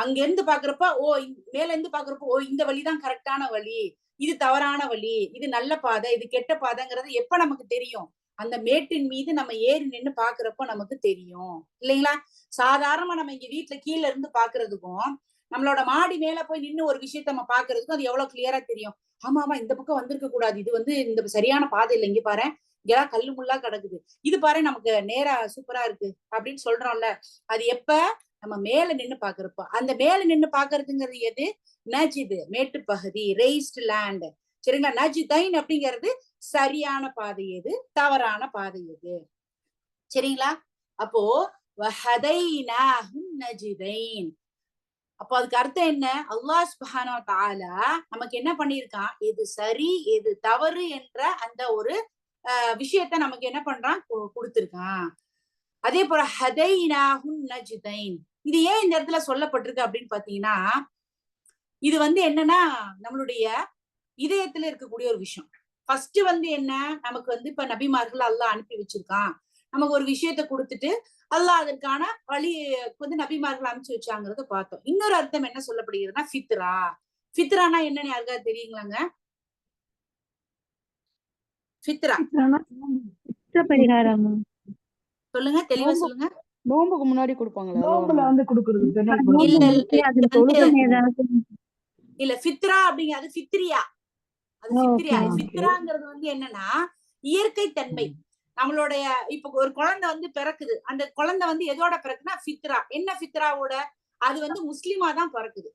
அங்க இருந்து பாக்குறப்ப மேல இருந்து பாக்குறப்ப இந்த வழிதான் கரெக்டான வழி, இது தவறான வழி, இது நல்ல பாதை, இது கெட்ட பாதைங்கிறது எப்ப நமக்கு தெரியும்? அந்த மேட்டின் மீது நம்ம ஏறி நின்று பாக்குறப்ப நமக்கு தெரியும், இல்லைங்களா? சாதாரணமா நம்ம இங்க வீட்டுல கீழே இருந்து பாக்குறதுக்கும் நம்மளோட மாடி மேல போய் நின்று ஒரு விஷயத்த நம்ம பாக்குறதுக்கும் அது எவ்வளவு கிளியரா தெரியும். ஆமா ஆமா இந்த பக்கம் வந்திருக்க கூடாது, இது வந்து இந்த சரியான பாதை இல்லை, இங்க பாரு இங்கெல்லாம் கல்லு முள்ளா கிடக்குது, இது பாரு நமக்கு நேரா சூப்பரா இருக்கு அப்படின்னு சொல்றோம்ல. அது எப்ப நம்ம மேல நின்று பாக்குறப்ப. அந்த மேல நின்று பாக்குறதுங்கிறது எது? நஜிது மேட்டு பகுதி, ரெய்ஸ்ட் லேண்ட். சரிங்களா? நஜிதைன் அப்படிங்கிறது சரியான பாதை எது, தவறான பாதை எது. சரிங்களா? அப்போ நஜிதைன். அப்போ அதுக்கு அர்த்தம் என்ன? அல்லாஹ் சுப்ஹானஹு வ தஆலா நமக்கு என்ன பண்ணியிருக்கான், எது சரி எது தவறு என்ற அந்த ஒரு விஷயத்த நமக்கு என்ன பண்றான், கொடுத்திருக்கான். அதே போல ஹதைனாஹுன் நஜ்தைன். இது ஏன் இந்த இடத்துல சொல்லப்பட்டிருக்கு அப்படின்னு பாத்தீங்கன்னா இது வந்து என்னன்னா நம்மளுடைய இதயத்துல இருக்கக்கூடிய ஒரு விஷயம். ஃபர்ஸ்ட் வந்து என்ன, நமக்கு வந்து இப்ப நபிமார்கள் அல்லாஹ் அனுப்பி வச்சிருக்கான், நமக்கு ஒரு விஷயத்த கொடுத்துட்டு அல்லாஹ் அதற்கான வழி வந்து நபிமார்கள் அனுப்பிச்சு வச்சாங்கிறத பார்த்தோம். இன்னொரு அர்த்தம் என்ன சொல்லப்படுகிறதுனா ஃபித்ரா. ஃபித்ரானா என்னன்னு யாருக்காவது தெரியுங்களாங்க? ஃபித்ரா பரிகாரம் சொல்லுங்க, தெளிவா சொல்லுங்க. நோம்புக்கு முன்னாடி கொடுப்பாங்களா? நோம்புல வந்து கொடுக்கறது இல்ல ஃபித்ரா அப்படிங்கிறது ஃபித்ரியா. அது ஃபித்ரியா. ஃபித்ராங்கிறது வந்து என்னன்னா இயற்கை தன்மை. நம்மளுடைய இப்ப ஒரு குழந்தை வந்து பிறக்குது, அந்த குழந்தை வந்து எதோட பிறக்குன்னா ஃபித்ரா. என்ன ஃபித்ராவோட? அது வந்து முஸ்லிமா தான் பிறக்குது.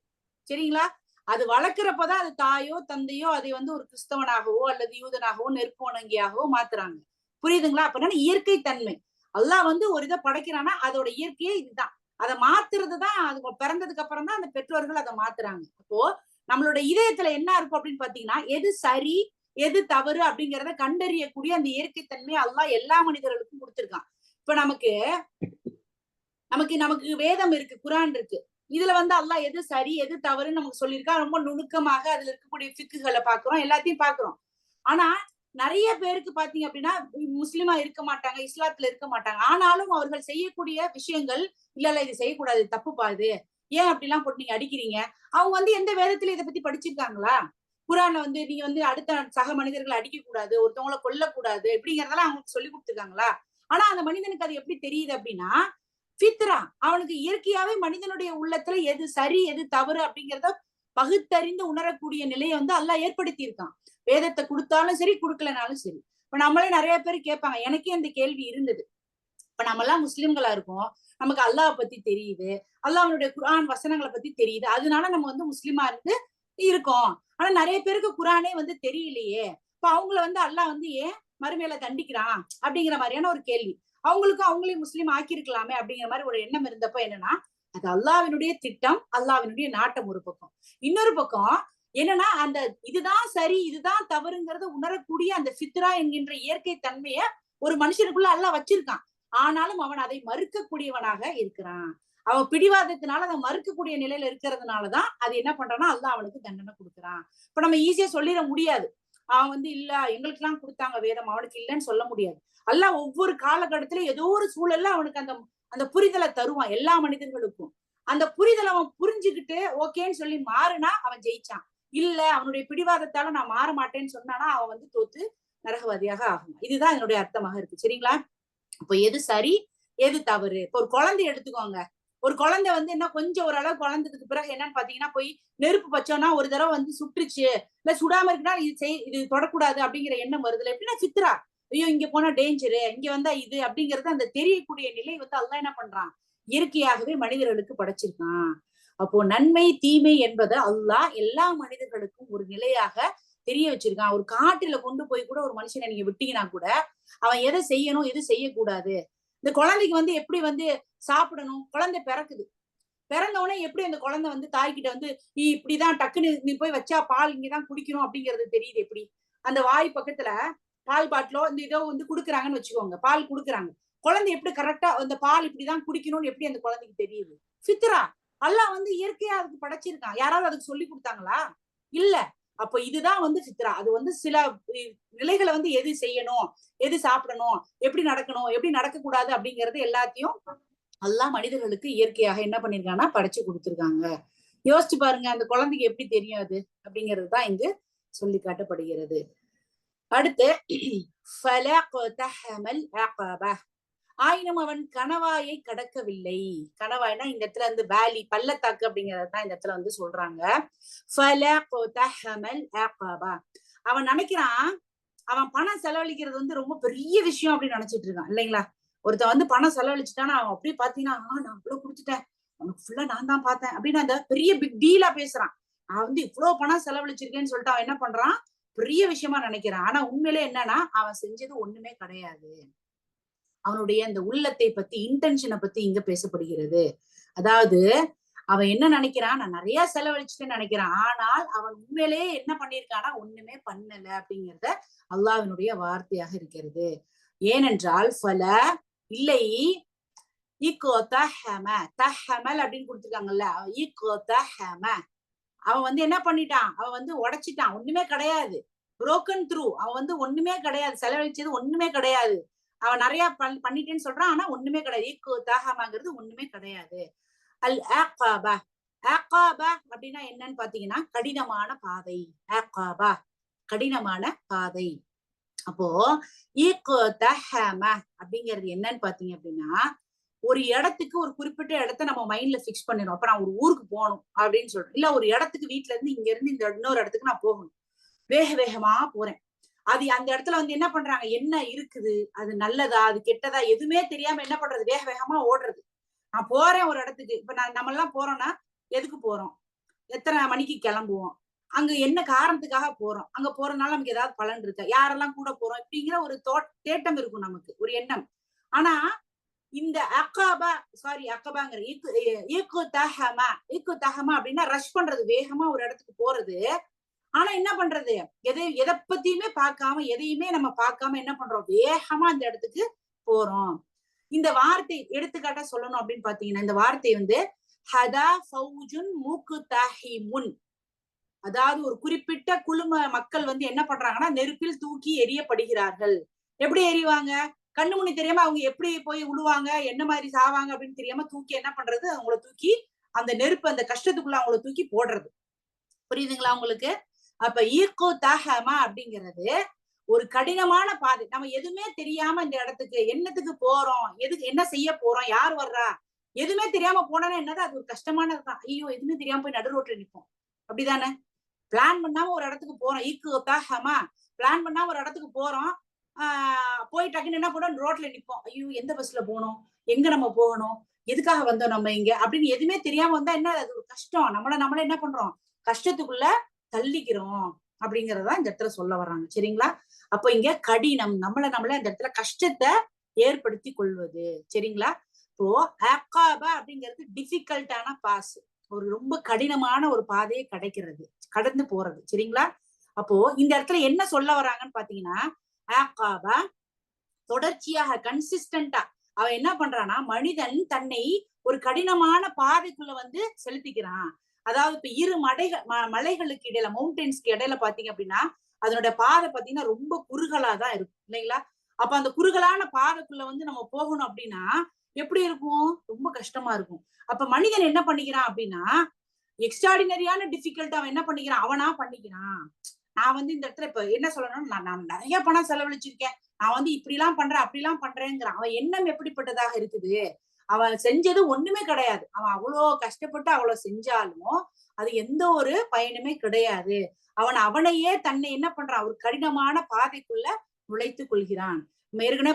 சரிங்களா? அது வளர்க்கிறப்பதான் அது தாயோ தந்தையோ அதை வந்து ஒரு கிறிஸ்தவனாகவோ அல்லது யூதனாகவோ நெருப்பு வணங்கியாகவோ மாத்துறாங்க. புரியுதுங்களா? அப்ப இயற்கை தன்மை. அல்லாஹ் வந்து ஒரு இதை படைக்கிறான்னா அதோட இயற்கையே இதுதான். அதை மாத்துறதுதான், அது பிறந்ததுக்கு அப்புறம் தான் அந்த பெற்றோர்கள் அதை மாத்துறாங்க. அப்போ நம்மளோட இதயத்துல என்ன இருக்கும் அப்படின்னு பாத்தீங்கன்னா எது சரி எது தவறு அப்படிங்கிறத கண்டறியக்கூடிய அந்த இயற்கை தன்மை அல்லாஹ் எல்லா மனிதர்களுக்கும் கொடுத்திருக்கான். இப்ப நமக்கு நமக்கு நமக்கு வேதம் இருக்கு, குரான் இருக்கு. இதுல வந்து அல்லாஹ் எது சரி எது தவறுன்னு நமக்கு சொல்லியிருக்கா. ரொம்ப நுணுக்கமாக அதுல இருக்கக்கூடிய ஃபிக்குகளை பாக்குறோம், எல்லாத்தையும் பாக்குறோம். ஆனா நிறைய பேருக்கு பாத்தீங்க அப்படின்னா முஸ்லிமா இருக்க மாட்டாங்க, இஸ்லாத்துல இருக்க மாட்டாங்க. ஆனாலும் அவர்கள் செய்யக்கூடிய விஷயங்கள் இல்ல இது செய்யக்கூடாது, தப்புப்பா இது, ஏன் அப்படிலாம் போட்டு நீங்க அடிக்கிறீங்க. அவங்க வந்து எந்த வேதத்துல இதை பத்தி படிச்சிருக்காங்களா? குரான்ல வந்து நீங்க வந்து அடுத்த சக மனிதர்களை அடிக்க கூடாது, ஒருத்தவங்களை கொல்லக்கூடாது இப்படிங்கறதெல்லாம் அவங்களுக்கு சொல்லி கொடுத்துருக்காங்களா? ஆனா அந்த மனிதனுக்கு அது எப்படி தெரியுது அப்படின்னா ஃபித்ரா. அவனுக்கு இயற்கையாவே மனிதனுடைய உள்ளத்துல எது சரி எது தவறு அப்படிங்கிறத பகுத்தறிந்து உணரக்கூடிய நிலையை வந்து அல்லாஹ் ஏற்படுத்தி இருக்கான். வேதத்தை கொடுத்தாலும் சரி கொடுக்கலனாலும் சரி. இப்ப நம்மளே நிறைய பேர் கேட்பாங்க, எனக்கே அந்த கேள்வி இருந்தது. இப்ப நம்ம எல்லாம் முஸ்லிம்களா இருக்கோம், நமக்கு அல்லாஹ் பத்தி தெரியுது, அல்லாஹ்வுடைய குர்ஆன் வசனங்களை பத்தி தெரியுது, அதனால நம்ம வந்து முஸ்லிமா இருந்து இருக்கோம். ஆனா நிறைய பேருக்கு குர்ஆனே வந்து தெரியலையே, இப்ப அவங்கள வந்து அல்லாஹ் வந்து ஏன் மறுமையில தண்டிக்கிறான் அப்படிங்கிற மாதிரியான ஒரு கேள்வி. அவங்களுக்கும் அவங்களையும் முஸ்லீம் ஆக்கியிருக்கலாமே அப்படிங்கிற மாதிரி ஒரு எண்ணம் இருந்தப்ப என்னன்னா அது அல்லாஹ்வினுடைய திட்டம், அல்லாஹ்வினுடைய நாட்டம் ஒரு பக்கம். இன்னொரு பக்கம் என்னன்னா அந்த இதுதான் சரி இதுதான் தவறுங்கிறத உணரக்கூடிய அந்த ஃபித்ரா என்கின்ற இயற்கை தன்மைய ஒரு மனுஷனுக்குள்ள அல்லாஹ் வச்சிருக்கான். ஆனாலும் அவன் அதை மறுக்கக்கூடியவனாக இருக்கிறான். அவன் பிடிவாதத்தினால அதை மறுக்கக்கூடிய நிலையில இருக்கிறதுனாலதான் அது என்ன பண்றான்னா அல்லாஹ் அவனுக்கு தண்டனை கொடுக்குறான். இப்ப நம்ம ஈஸியா சொல்லிட முடியாது. அவன் வந்து இல்ல எங்களுக்கு எல்லாம் கொடுத்தாங்க வேதம், அவனுக்கு இல்லைன்னு சொல்ல முடியாது. அல்லாஹ் ஒவ்வொரு காலகட்டத்துல ஏதோ ஒரு சூழல்ல அவனுக்கு அந்த அந்த புரிதலை தருவான் எல்லா மனிதர்களுக்கும். அந்த புரிதலை அவன் புரிஞ்சுக்கிட்டு ஓகேன்னு சொல்லி மாறுனா அவன் ஜெயிச்சான். இல்ல அவனுடைய பிடிவாதத்தால நான் மாற மாட்டேன்னு சொன்னானா அவன் வந்து தோத்து நரகவாதியாக ஆகும். இதுதான் என்னுடைய அர்த்தமாக இருக்கு. சரிங்களா? இப்போ எது சரி எது தவறு? இப்போ ஒரு குழந்தை எடுத்துக்கோங்க. ஒரு குழந்தை வந்து என்ன கொஞ்சம் ஓரளவு குழந்ததுக்கு பிறகு என்னன்னு பாத்தீங்கன்னா போய் நெருப்பு பச்சோம்னா ஒரு தடவை வந்து சுட்டுருச்சு, இல்ல சுடாம இருக்குன்னா இது தொடக்கூடாது அப்படிங்கிற எண்ணம் வருதுல. எப்படின்னா சித்ரா ஐயோ இங்க போனா டேஞ்சரு, இங்க வந்தா இது அப்படிங்கிறது அந்த தெரியக்கூடிய நிலை வந்து அல்லாஹ் என்ன பண்றான், இயற்கையாகவே மனிதர்களுக்கு படைச்சிருக்கான். அப்போ நன்மை தீமை என்பதை அல்லாஹ் எல்லா மனிதர்களுக்கும் ஒரு நிலையாக தெரிய வச்சிருக்கான். ஒரு காட்டுல கொண்டு போய் கூட ஒரு மனுஷனை நீங்க விட்டீங்கன்னா கூட அவன் எதை செய்யணும் எது செய்யக்கூடாது. இந்த குழந்தைக்கு வந்து எப்படி வந்து சாப்பிடணும், குழந்தை பிறக்குது, பிறந்த உடனே எப்படி அந்த குழந்தை வந்து தாய்கிட்ட வந்து நீ இப்படிதான் டக்குன்னு நீ போய் வச்சா பால் இங்கதான் குடிக்கணும் அப்படிங்கிறது தெரியுது. எப்படி அந்த வாய் பக்கத்துல பால் பாட்டிலோ இந்த இதோ வந்து குடுக்குறாங்கன்னு வச்சுக்கோங்க, பால் குடுக்குறாங்க, குழந்தை எப்படி கரெக்டா அந்த பால் இப்படிதான் குடிக்கணும்னு எப்படி அந்த குழந்தைக்கு தெரியுது? ஃபித்ரா. அல்லாஹ் வந்து இயற்கையா அதுக்கு படைச்சிருக்கான். யாராவது அதுக்கு சொல்லி கொடுத்தாங்களா? இல்ல. அப்ப இதுதான் வந்து ஃபித்ரா. அது வந்து சில நிலைகளை வந்து எது செய்யணும் எது சாப்பிடணும் எப்படி நடக்கணும் எப்படி நடக்க கூடாது அப்படிங்கறது எல்லாத்தையும் அல்லாஹ் மனிதர்களுக்கு இயற்கையாக என்ன பண்ணிருக்காங்கன்னா படைச்சு கொடுத்திருக்காங்க. யோசிச்சு பாருங்க அந்த குழந்தைக்கு எப்படி தெரியும் அது அப்படிங்கிறது தான் இங்கு சொல்லி காட்டப்படுகிறது. அடுத்து ஆயினும் அவன் கணவாயை கடக்கவில்லை. கணவாய்னா இந்த இடத்துல வந்து வேலி பள்ளத்தாக்கு அப்படிங்கறதுதான் இந்த இடத்துல வந்து சொல்றாங்க. அவன் நினைக்கிறான் அவன் பணம் செலவழிக்கிறது வந்து ரொம்ப பெரிய விஷயம் அப்படின்னு நினைச்சிட்டு இருக்கான் இல்லைங்களா? ஒருத்தன் வந்து பணம் செலவழிச்சுட்டானா அவன் அப்படியே பாத்தீங்கன்னா நான் இவ்வளவு கொடுத்துட்டேன், அவனுக்கு ஃபுல்லா நான் தான் பார்த்தேன் அப்படின்னு அந்த பெரிய பிக் டீலா பேசுறான். நான் வந்து இவ்வளவு பணம் செலவழிச்சிருக்கேன்னு சொல்லிட்டு அவன் என்ன பண்றான், பெரிய விஷயமா நினைக்கிறான். ஆனா உண்மையிலே என்னன்னா அவன் செஞ்சது ஒண்ணுமே கிடையாது. அவனுடைய அந்த உள்ளத்தை பத்தி இன்டென்ஷனை பத்தி இங்க பேசப்படுகிறது. அதாவது அவன் என்ன நினைக்கிறான், நான் நிறைய செலவழிச்சுட்டேன்னு நினைக்கிறான். ஆனால் அவன் உண்மையிலேயே என்ன பண்ணிருக்கானா ஒண்ணுமே பண்ணல அப்படிங்கிறத அல்லாஹ்வினுடைய வார்த்தையாக இருக்கிறது. ஏனென்றால் ஃபல இல்லை தஹமல் அப்படின்னு கொடுத்துருக்காங்கல்ல, அவன் வந்து என்ன பண்ணிட்டான், அவன் வந்து உடைச்சிட்டான், ஒண்ணுமே கிடையாது, புரோக்கன் த்ரூ, அவன் வந்து ஒண்ணுமே கிடையாது, செலவழிச்சது ஒண்ணுமே கிடையாது, அவன் நிறைய பண்ணிட்டேன்னு சொல்றான், ஆனா ஒண்ணுமே கிடையாது. ஒண்ணுமே கிடையாது. அல் ஆகாபா. ஆகாபா அப்படின்னா என்னன்னு பாத்தீங்கன்னா கடினமான பாதை. ஆகாபா கடினமான பாதை. அப்போ அப்படிங்கிறது என்னன்னு பாத்தீங்க அப்படின்னா ஒரு இடத்துக்கு ஒரு குறிப்பிட்ட இடத்த நம்ம மைண்ட்ல பிக்ஸ் பண்ணிடும். அப்ப நான் ஒரு ஊருக்கு போகணும் அப்படின்னு சொல்றேன், இல்ல ஒரு இடத்துக்கு வீட்டுல இருந்து இங்க இருந்து இந்த இன்னொரு இடத்துக்கு நான் போகணும், வேக வேகமா போறேன். அது அந்த இடத்துல வந்து என்ன பண்றாங்க, என்ன இருக்குது, அது நல்லதா அது கெட்டதா எதுவுமே தெரியாம என்ன பண்றது, வேக வேகமா ஓடுறது. நான் போறேன் ஒரு இடத்துக்கு, இப்ப நம்ம எல்லாம் போறோம்னா எதுக்கு போறோம், எத்தனை மணிக்கு கிளம்புவோம், அங்க என்ன காரணத்துக்காக போறோம், அங்க போறதுனால நமக்கு ஏதாவது பலன் இருக்கா, யாரெல்லாம் கூட போறோம் இப்படிங்கிற ஒரு தேட்டம் இருக்கும் நமக்கு, ஒரு எண்ணம். ஆனா இந்த அக்கபாங்கிற அப்படின்னா ரஷ் பண்றது, வேகமா ஒரு இடத்துக்கு போறது. ஆனா என்ன பண்றது, எதை பத்தியுமே பார்க்காம எதையுமே நம்ம பார்க்காம என்ன பண்றோம், வேகமா அந்த இடத்துக்கு போறோம். இந்த வார்த்தை எடுத்துக்காட்டா சொல்லணும் அப்படின்னு பாத்தீங்கன்னா இந்த வார்த்தை வந்து ஹதா ஃபௌஜுன் முக்தஹிமுன், அதாவது ஒரு குறிப்பிட்ட குழும மக்கள் வந்து என்ன பண்றாங்கன்னா நெருப்பில் தூக்கி எரியப்படுகிறார்கள். எப்படி எரிவாங்க, கண்ணு முன்னி தெரியாம அவங்க எப்படி போய் உழுவாங்க, என்ன மாதிரி சாவாங்க அப்படின்னு தெரியாம தூக்கி என்ன பண்றது, அவங்கள தூக்கி அந்த நெருப்பு அந்த கஷ்டத்துக்குள்ள அவங்கள தூக்கி போடுறது. புரியுதுங்களா உங்களுக்கு? அப்ப ஈர்கோ தாகமா அப்படிங்கிறது ஒரு கடினமான பாதை. நம்ம எதுவுமே தெரியாம இந்த இடத்துக்கு என்னத்துக்கு போறோம், எதுக்கு என்ன செய்ய போறோம், யார் வர்றா, எதுவுமே தெரியாம போனா என்னது, அது ஒரு கஷ்டமானதுதான். ஐயோ எதுவுமே தெரியாம போய் நடு ரோட்ல நிற்போம், அப்படிதானே? பிளான் பண்ணாம ஒரு இடத்துக்கு போறோம், ஈக்கு தாகமா பிளான் பண்ணாம ஒரு இடத்துக்கு போறோம், போய் டக்குன்னு என்ன பண்ணோம், ரோட்ல நிற்போம். ஐயோ எந்த பஸ்ல போகணும், எங்க நம்ம போகணும், எதுக்காக வந்தோம் நம்ம இங்க அப்படின்னு எதுவுமே தெரியாம வந்தா என்ன, அது ஒரு கஷ்டம். நம்மள என்ன பண்றோம், கஷ்டத்துக்குள்ள தள்ளிக்கிறோம் அப்படிங்கறதான் இந்த இடத்துல சொல்ல வர்றாங்க. சரிங்களா? அப்ப இங்க கடினம், நம்மள இந்த இடத்துல கஷ்டத்தை ஏற்படுத்தி கொள்வது. சரிங்களா? இப்போ அக்காபா அப்படிங்கிறது டிஃபிகல்ட்டான பாஸ், ஒரு ரொம்ப கடினமான ஒரு பாதையை கடந்து போறது. சரிங்களா? அப்போ இந்த இடத்துல என்ன சொல்ல வராங்கன்னு பாத்தீங்கன்னா ஆகாபா தொடர்ச்சியாக கன்சிஸ்டன்டா அவன் என்ன பண்றான்னா மனிதன் தன்னை ஒரு கடினமான பாதைக்குள்ள வந்து செலுத்திக்கிறான். அதாவது இப்ப இரு மலைகளுக்கு இடையில, மவுண்டன்ஸ்க்கு இடையில பாத்தீங்க அப்படின்னா அதனுடைய பாதை பாத்தீங்கன்னா ரொம்ப குறுகலாதான் இருக்கும் இல்லைங்களா? அப்ப அந்த குறுகலான பாதைக்குள்ள வந்து நம்ம போகணும் அப்படின்னா எப்படி இருக்கும்? ரொம்ப கஷ்டமா இருக்கும். அப்ப மனிதன் என்ன பண்ணிக்கிறான் அப்படின்னா எக்ஸ்ட்ராடினரியான டிஃபிகல்ட் அவன் என்ன பண்ணிக்கிறான், அவனா பண்ணிக்கிறான். நான் வந்து இந்த இடத்துல இப்ப என்ன சொல்லணும்னா நான் நிறைய பணம் செலவழிச்சிருக்கேன், நான் வந்து இப்படி எல்லாம் பண்றேன் அப்படி எல்லாம் பண்றேங்கிறான். அவன் எண்ணம் எப்படிப்பட்டதாக இருக்குது? அவன் செஞ்சது ஒண்ணுமே கிடையாது. அவன் அவ்வளோ கஷ்டப்பட்டு அவ்வளவு செஞ்சாலும் அது எந்த ஒரு பயனுமே கிடையாது. அவனையே தன்னை என்ன பண்றான், ஒரு கடினமான பாதைக்குள்ள நுழைத்துக் கொள்கிறான். ஏற்கனவே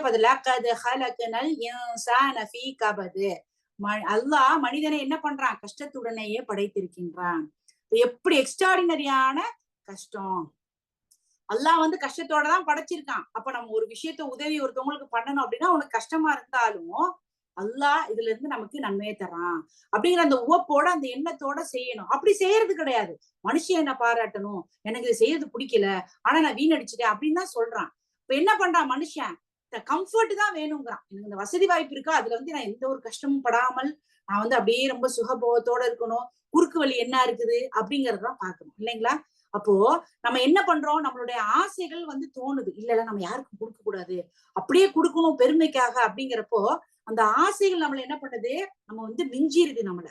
அல்லாஹ் மனிதனை என்ன பண்றான், கஷ்டத்துடனேயே படைத்திருக்கின்றான். எப்படி எக்ஸ்ட்ராடினரியான கஷ்டம். அல்லாஹ் வந்து கஷ்டத்தோட தான் படைச்சிருக்கான். அப்ப நம்ம ஒரு விஷயத்த உதவி ஒருத்தவங்களுக்கு பண்ணணும் அப்படின்னா உனக்கு கஷ்டமா இருந்தாலும் அல்லாஹ் இதுல இருந்து நமக்கு நன்மையை தரான் அப்படிங்கிற அந்த உவப்போட அந்த எண்ணத்தோட செய்யணும். அப்படி செய்யறது கிடையாது. மனுஷன் என்ன பாராட்டணும், எனக்கு இது செய்யறது பிடிக்கல, ஆனா நான் வீணடிச்சிட்டேன் அப்படின்னு தான் சொல்றான். இப்ப என்ன பண்றான் மனுஷன், இந்த கம்ஃபர்ட் தான் வேணுங்கிறான். எனக்கு இந்த வசதி வாய்ப்பு இருக்கா, அதுல வந்து நான் எந்த ஒரு கஷ்டமும் படாமல் நான் வந்து அப்படியே ரொம்ப சுகபோகத்தோட இருக்கணும், குறுக்கு வழி என்ன இருக்குது அப்படிங்கறதான் பாக்கணும் இல்லைங்களா? அப்போ நம்ம என்ன பண்றோம், நம்மளுடைய ஆசைகள் வந்து தோணுது, இல்ல நம்ம யாருக்கும் கொடுக்க கூடாது, அப்படியே கொடுக்கணும் பெருமைக்காக அப்படிங்கிறப்போ அந்த ஆசைகள் நம்மள என்ன பண்ணுது, நம்ம வந்து மிஞ்சிருது நம்மள.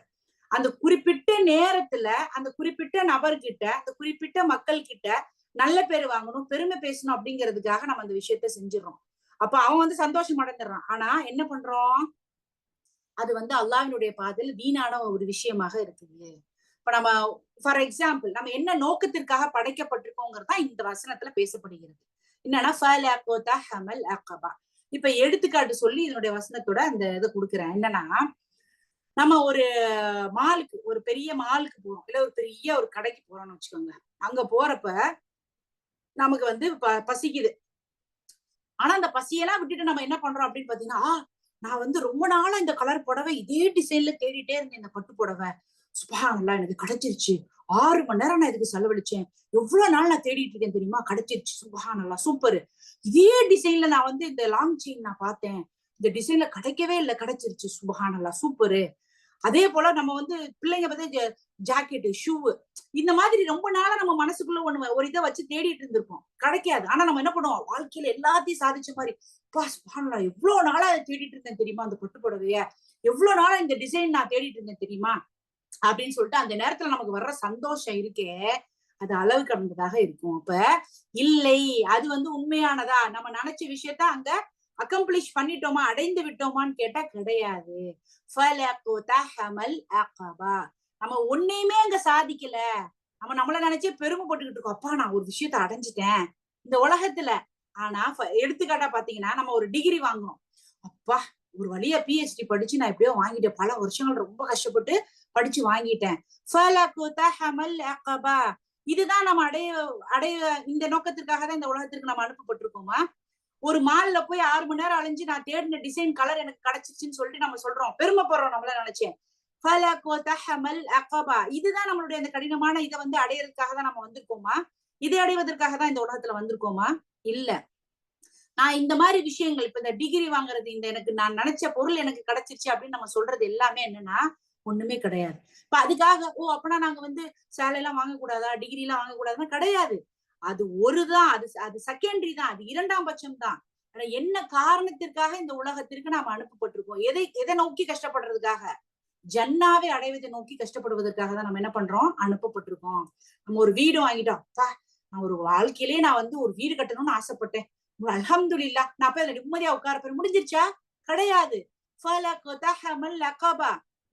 அந்த குறிப்பிட்ட நேரத்துல அந்த குறிப்பிட்ட நபர்கிட்ட அந்த குறிப்பிட்ட மக்கள் கிட்ட நல்ல பேர் வாங்கணும், பெருமை பேசணும் அப்படிங்கிறதுக்காக நம்ம அந்த விஷயத்த செஞ்சிடறோம். அப்ப அவன் வந்து சந்தோஷம் அடைஞ்சிடறான். ஆனா என்ன பண்றோம், அது வந்து அல்லாஹ்வினுடைய பாதையில் வீணான ஒரு விஷயமாக இருக்குது. இப்ப நம்ம ஃபார் எக்ஸாம்பிள் நம்ம என்ன நோக்கத்திற்காக படைக்கப்பட்டிருக்கோங்கிறது தான் இந்த வசனத்துல பேசப்படுகிறது. என்னன்னா இப்ப எடுத்துக்காட்டு சொல்லி இதனுடைய வசனத்தோட அந்த இதை கொடுக்குறேன். என்னன்னா நம்ம ஒரு மாலுக்கு, ஒரு பெரிய மாலுக்கு போறோம், இல்ல ஒரு பெரிய ஒரு கடைக்கு போறோம்னு வச்சுக்கோங்க. அங்க போறப்ப நமக்கு வந்து பசிக்குது. ஆனா அந்த பசியெல்லாம் விட்டுட்டு நம்ம என்ன பண்றோம் அப்படின்னு பாத்தீங்கன்னா, நான் வந்து ரொம்ப நாளா இந்த கலர் புடவை இதே டிசைன்ல தேடிட்டே இருந்தேன், இந்த பட்டு புடவை சுப்ஹானல்லாஹ் எனக்கு கிடைச்சிருச்சு. 6 மணி நேரம் நான் இதுக்கு செலவழிச்சேன், எவ்வளவு நாள் நான் தேடிட்டு இருக்கேன் தெரியுமா, கிடைச்சிருச்சு சுப்ஹானல்லாஹ் சூப்பர். இதே டிசைன்ல நான் வந்து இந்த லாங் செயின் நான் பார்த்தேன், இந்த டிசைன்ல கிடைக்கவே இல்லை, கிடைச்சிருச்சு சுப்ஹானல்லாஹ் சூப்பரு. அதே போல நம்ம வந்து பிள்ளைங்க பத்தி ஜாக்கெட்டு ஷூ இந்த மாதிரி ரொம்ப நாளா நம்ம மனசுக்குள்ள ஒரு இதை வச்சு தேடிட்டு இருந்திருப்போம், கிடைக்காது. ஆனா நம்ம என்ன பண்ணுவோம், வாழ்க்கையில எல்லாத்தையும் சாதிச்ச மாதிரி எவ்வளவு நாளா தேடிட்டு இருந்தேன் தெரியுமா அந்த பட்டு புடவைய, எவ்வளவு நாளா இந்த டிசைன் நான் தேடிட்டு இருந்தேன் தெரியுமா அப்படின்னு சொல்லிட்டு அந்த நேரத்துல நமக்கு வர்ற சந்தோஷம் இருக்கே, அது அளவு கடந்ததாக இருக்கும். அப்ப இல்லை, அது வந்து உண்மையானதா, நம்ம நினைச்ச விஷயத்த அங்க அக்கம்ப்ளிஷ் பண்ணிட்டோமா, அடைந்து விட்டோமான்னு கேட்டா கிடையாது. நம்ம ஒன்னையுமே அங்க சாதிக்கல, நம்ம நம்மள நினைச்சே பெருமைப்பட்டுக்கிட்டு இருக்கோம், அப்பா நான் ஒரு விஷயத்த அடைஞ்சிட்டேன் இந்த உலகத்துல. ஆனா எடுத்துக்காட்டா பாத்தீங்கன்னா நம்ம ஒரு டிகிரி வாங்குறோம், அப்பா ஒரு வழியா PhD படிச்சு நான் எப்படியோ வாங்கிட்டேன், பல வருஷங்கள் ரொம்ப கஷ்டப்பட்டு படிச்சு வாங்கிட்டேன். இதுதான் நம்ம அடைய இந்த நோக்கத்திற்காக தான் இந்த உலகத்திற்கு நம்ம அனுப்பப்பட்டிருக்கோமா? ஒரு மால்ல போய் 6 மணி நேரம் அலைஞ்சு நான் தேடின டிசைன் கலர் எனக்கு கிடைச்சிருச்சுன்னு சொல்லிட்டு நம்ம சொல்றோம், பெருமைப்படுறோம் நம்மள நினைச்சேன். இதுதான் நம்மளுடைய அந்த கடினமான இதை வந்து அடையிறதுக்காக தான் நம்ம வந்திருக்கோமா? இதை அடைவதற்காக தான் இந்த உலகத்துல வந்திருக்கோமா? இல்ல. நான் இந்த மாதிரி விஷயங்கள், இப்ப இந்த டிகிரி வாங்குறது, இந்த எனக்கு நான் நினைச்ச பொருள் எனக்கு கிடைச்சிருச்சு அப்படின்னு நம்ம சொல்றது எல்லாமே என்னன்னா ஒண்ணுமே கிடையாது. இப்ப அதுக்காக அப்பனா நாங்க வந்து சேலை எல்லாம் வாங்கக்கூடாதா, டிகிரி எல்லாம் வாங்கக்கூடாதுன்னா கிடையாது. அது ஒருதான், அது செகண்டரி தான், அது 2ஆம் பட்சம் தான். ஆனா என்ன காரணத்திற்காக இந்த உலகத்திற்கு நாம் அனுப்பப்பட்டிருக்கோம், எதை நோக்கி கஷ்டப்படுறதுக்காக, ஜன்னாவை அடைவதை நோக்கி கஷ்டப்படுவதற்காக தான் நம்ம என்ன பண்றோம், அனுப்பப்பட்டிருக்கோம். நம்ம ஒரு வீடு வாங்கிட்டோம், நான் ஒரு வாழ்க்கையிலேயே நான் வந்து ஒரு வீடு கட்டணும்னு ஆசைப்பட்டேன், அல்ஹம்துலில்லாஹ் நான் போய் அதுல நிம்மதியா உட்கார முடிஞ்சிருச்சா? கிடையாது.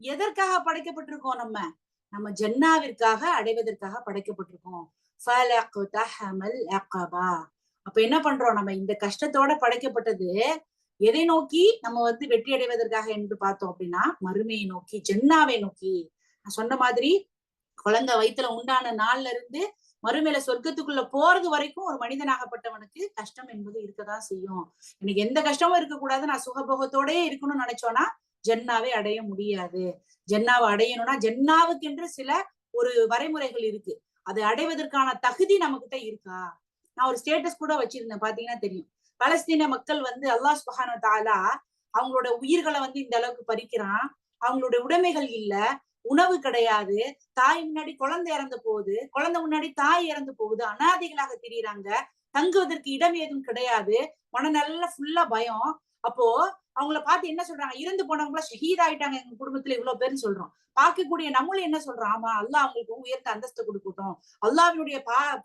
எதற்காக படைக்கப்பட்டிருக்கோம், நம்ம ஜன்னாவிற்காக அடைவதற்காக படைக்கப்பட்டிருக்கோம். அப்ப என்ன பண்றோம், நம்ம இந்த கஷ்டத்தோட படைக்கப்பட்டது எதை நோக்கி, நம்ம வந்து வெற்றி அடைவதற்காக என்று பார்த்தோம் அப்படின்னா மறுமையை நோக்கி, ஜன்னாவை நோக்கி. நான் சொன்ன மாதிரி குழந்தை வயித்துல உண்டான நாள்ல இருந்து மறுமையில சொர்க்கத்துக்குள்ள போறது வரைக்கும் ஒரு மனிதனாகப்பட்டவனுக்கு கஷ்டம் என்பது இருக்கதான் செய்யும். எனக்கு எந்த கஷ்டமும் இருக்கக்கூடாது, நான் சுகபோகத்தோடயே இருக்கணும்னு நினைச்சோன்னா ஜன்னாவை அடைய முடியாது. ஜன்னாவை அடையணும்னா ஜன்னாவுக்கு என்று சில ஒரு வரைமுறைகள் இருக்கு, அதை அடைவதற்கான தகுதி நம்ம கிட்ட இருக்கா? நான் ஒரு ஸ்டேட்டஸ் கூட வச்சிருந்தேன், பாத்தீங்கன்னா தெரியும். பலஸ்தீன மக்கள் வந்து அல்லாஹ் சுப்ஹானஹு வ தஆலா அவங்களோட உயிர்களை வந்து இந்த அளவுக்கு பறிக்கிறான், அவங்களோட உடைமைகள் இல்ல, உணவு கிடையாது, தாய் முன்னாடி குழந்தை இறந்து போகுது, குழந்தை முன்னாடி தாய் இறந்து போகுது, அனாதைகளாக திரியிறாங்க, தங்குவதற்கு இடம் ஏதும் கிடையாது, மனநல்ல ஃபுல்லா பயம். அப்போ அவங்கள பார்த்து என்ன சொல்றாங்க, இறந்து போனவங்கள ஷஹீத் ஆயிட்டாங்க எங்க குடும்பத்துல இவ்வளவு பேருன்னு சொல்றோம். பார்க்கக்கூடிய நம்மளும் என்ன சொல்றோம், ஆமா அல்லாஹ் அவங்களுக்கு உயர்ந்த அந்தஸ்து கொடுக்கட்டும், அல்லாஹ்வினுடைய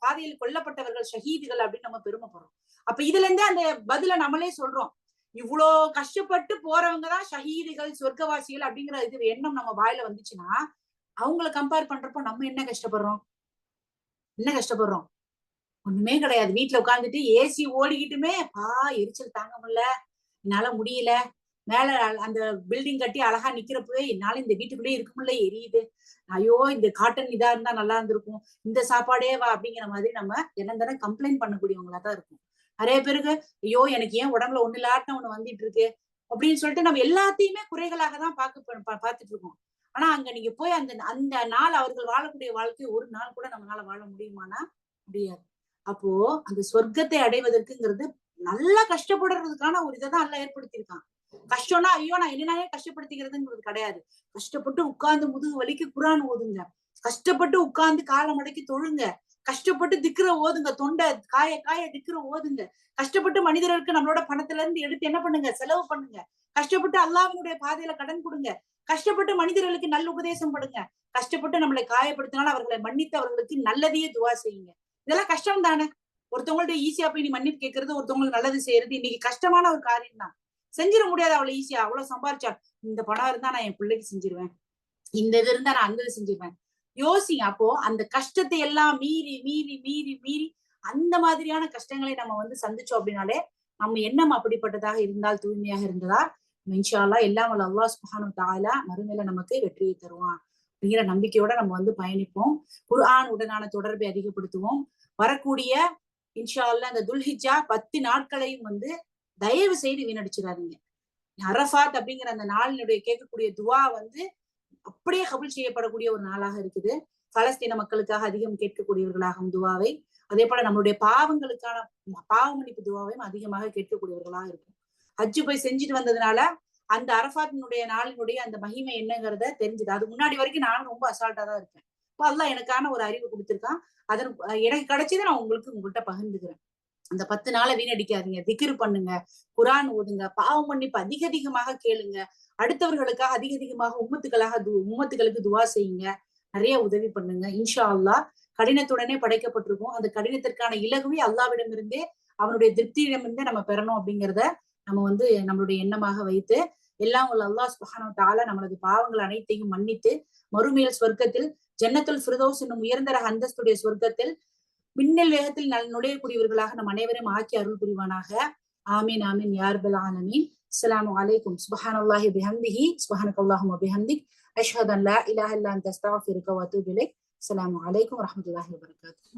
பாதையில் கொல்லப்பட்டவர்கள் ஷஹீதுகள் அப்படின்னு நம்ம பெருமைப்படுறோம். அப்ப இதுல இருந்தே அந்த பதில நம்மளே சொல்றோம், இவ்வளோ கஷ்டப்பட்டு போறவங்கதான் ஷஹீதுகள் சொர்க்கவாசிகள் அப்படிங்கிற இது எண்ணம் நம்ம வாயில வந்துச்சுன்னா அவங்கள கம்பேர் பண்றப்போ நம்ம என்ன கஷ்டப்படுறோம், என்ன கஷ்டப்படுறோம்? ஒண்ணுமே கிடையாது. வீட்டுல உட்கார்ந்துட்டு ஏசி ஓடிக்கிட்டுமே எரிச்சல் தாங்க முடியல, என்னால முடியல, மேல அந்த பில்டிங் கட்டி அழகா நிக்கிறப்பவே என்னால இந்த வீட்டுக்குள்ளேயே இருக்க முடியல, எரியுது, ஐயோ இந்த காட்டன் இதா இருந்தா நல்லா இருந்திருக்கும், இந்த சாப்பாடே வா அப்படிங்கிற மாதிரி நம்ம தினம் கம்ப்ளைண்ட் பண்ணக்கூடியவங்களா தான் இருக்கும். நிறைய பேருக்கு ஐயோ எனக்கு ஏன் உடம்புல ஒண்ணு இல்லாட்ட ஒண்ணு வந்துட்டு இருக்கு அப்படின்னு சொல்லிட்டு நம்ம எல்லாத்தையுமே குறைகளாக தான் பார்த்துட்டு இருக்கோம். ஆனா அங்க நீங்க போய் அந்த அந்த நாள் அவர்கள் வாழக்கூடிய வாழ்க்கை ஒரு நாள் கூட நம்மளால வாழ முடியுமானா முடியாது. அப்போ அந்த சொர்க்கத்தை அடைவதற்குங்கிறது நல்லா கஷ்டப்படுறதுக்கான ஒரு இதைதான் எல்லாம் ஏற்படுத்தியிருக்கான். கஷ்டம்னா ஐயோ நான் என்னன்னாலே கஷ்டப்படுத்திக்கிறதுங்கிறது கிடையாது. கஷ்டப்பட்டு உட்கார்ந்து முதுகு வலிக்கு குரான் ஓதுங்க, கஷ்டப்பட்டு உட்கார்ந்து காலை மடக்கி தொழுங்க, கஷ்டப்பட்டு திக்கிற ஓதுங்க, தொண்டை காய காய திக்கிற ஓதுங்க, கஷ்டப்பட்டு மனிதர்களுக்கு நம்மளோட பணத்துல இருந்து எடுத்து என்ன பண்ணுங்க, செலவு பண்ணுங்க, கஷ்டப்பட்டு அல்லாஹ்வினுடைய பாதையில கடன் கொடுங்க, கஷ்டப்பட்டு மனிதர்களுக்கு நல்ல உபதேசம் படுங்க, கஷ்டப்பட்டு நம்மளை காயப்படுத்தினால் அவர்களை மன்னித்து அவர்களுக்கு நல்லதையே துவா செய்யுங்க. இதெல்லாம் கஷ்டம் தானே. ஒருத்தவங்கள்ட்ட ஈஸியா போய் நீ மன்னிப்பு கேட்கறது, ஒருத்தவங்களுக்கு நல்லது செய்யறது இன்னைக்கு கஷ்டமான ஒரு காரியம் தான். செஞ்சிட முடியாது அவ்வளவு ஈஸியா. அவ்வளவு சம்பாரிச்சா இந்த பணம் இருந்தா நான் என் பிள்ளைக்கு செஞ்சிருவேன், இந்த இது இருந்தா நான் அந்த இது செஞ்சிருவேன். யோசிங்க. அப்போ அந்த கஷ்டத்தை எல்லாம் மீறி மீறி மீறி மீறி அந்த மாதிரியான கஷ்டங்களை நம்ம சந்திச்சோம் அப்படின்னாலே நம்ம எண்ணம் அப்படிப்பட்டதாக இருந்தால், தூய்மையாக இருந்ததா இன்ஷா அல்லாஹ் எல்லாம் வல்ல அல்லாஹ் சுப்ஹானஹு வ தஆலா மறுமையில நமக்கு வெற்றியை தருவான் அப்படிங்கிற நம்பிக்கையோட நம்ம பயணிப்போம். குர்ஆன் உடனான தொடர்பை அதிகப்படுத்துவோம். வரக்கூடிய இன்ஷா அல்லாஹ் இந்த துல்ஹிஜ்ஜா 10 நாட்களையும் தயவு செய்து வீணடிச்சிடாதீங்க. அரஃபாத் அப்படிங்கிற அந்த நாளினுடைய கேட்கக்கூடிய துவா அப்படியே கபுல் செய்யப்படக்கூடிய ஒரு நாளாக இருக்குது. பலஸ்தீன மக்களுக்காக அதிகம் கேட்கக்கூடியவர்களாகவும் துவாவை, அதே போல நம்மளுடைய பாவங்களுக்கான பாவ மன்னிப்பு துவாவையும் அதிகமாக கேட்கக்கூடியவர்களாக இருக்கும். ஹஜ்ஜு போய் செஞ்சுட்டு வந்ததுனால அந்த அரஃபாத்தினுடைய நாளினுடைய அந்த மகிமை என்னங்கிறத தெரிஞ்சுது. அது முன்னாடி வரைக்கும் நானும் ரொம்ப அசால்ட்டா தான் இருப்பேன். இப்போ அல்லாஹ் எனக்கான ஒரு அறிவு கொடுத்திருக்கான். அதன் எனக்கு கிடைச்சதை நான் உங்கள்கிட்ட பகிர்ந்துக்கிறேன். அந்த 10 நாளை வீணடிக்காதீங்க. திக்ரு பண்ணுங்க, குரான் ஓதுங்க, பாவ மன்னிப்பு அதிக அதிகமாக கேளுங்க, அடுத்தவர்களுக்காக அதிக அதிகமாக உம்மத்துகளுக்கு துவா செய்யுங்க, நிறைய உதவி பண்ணுங்க. இன்ஷா அல்லாஹ் கடினத்துடனே படைக்கப்பட்டிருக்கும். அந்த கடினத்திற்கான இலகுவை அல்லாஹ்விடமிருந்தே அவனுடைய திருப்தியிடமிருந்தே நம்ம பெறணும் அப்படிங்கிறத நம்ம நம்மளுடைய எண்ணமாக வைத்து எல்லாம் உள்ள அல்லாஹ் சுப்ஹானஹு வ தஆலா நம்மளது பாவங்கள் அனைத்தையும் மன்னித்து மறுமையில் சொர்க்கத்தில் ஜன்னத்துல் ஃபிர்தௌஸ் என்னும் உயர்ந்த அந்தஸ்துடைய சொர்க்கத்தில் மின்னல் வேகத்தில் நுழையக்கூடியவர்களாக நம் அனைவரையும் ஆக்கி அருள் புரிவானாக. ஆமீன் ஆமீன் யா ரப்பல் ஆலமீன். அஸ்ஸலாமு அலைக்கும். சுப்ஹானல்லாஹி பிஹம்திஹி சுப்ஹானக்கல்லாஹும்ம பிஹம்திக் அஷ்ஹது அன் லா இலாஹா இல்லா அன்த அஸ்தக்ஃபிருக வ அத்தூபு இலைக். அஸ்ஸலாமு அலைக்கும் வரஹ்மத்துல்லாஹி வ பரகாத்துஹு.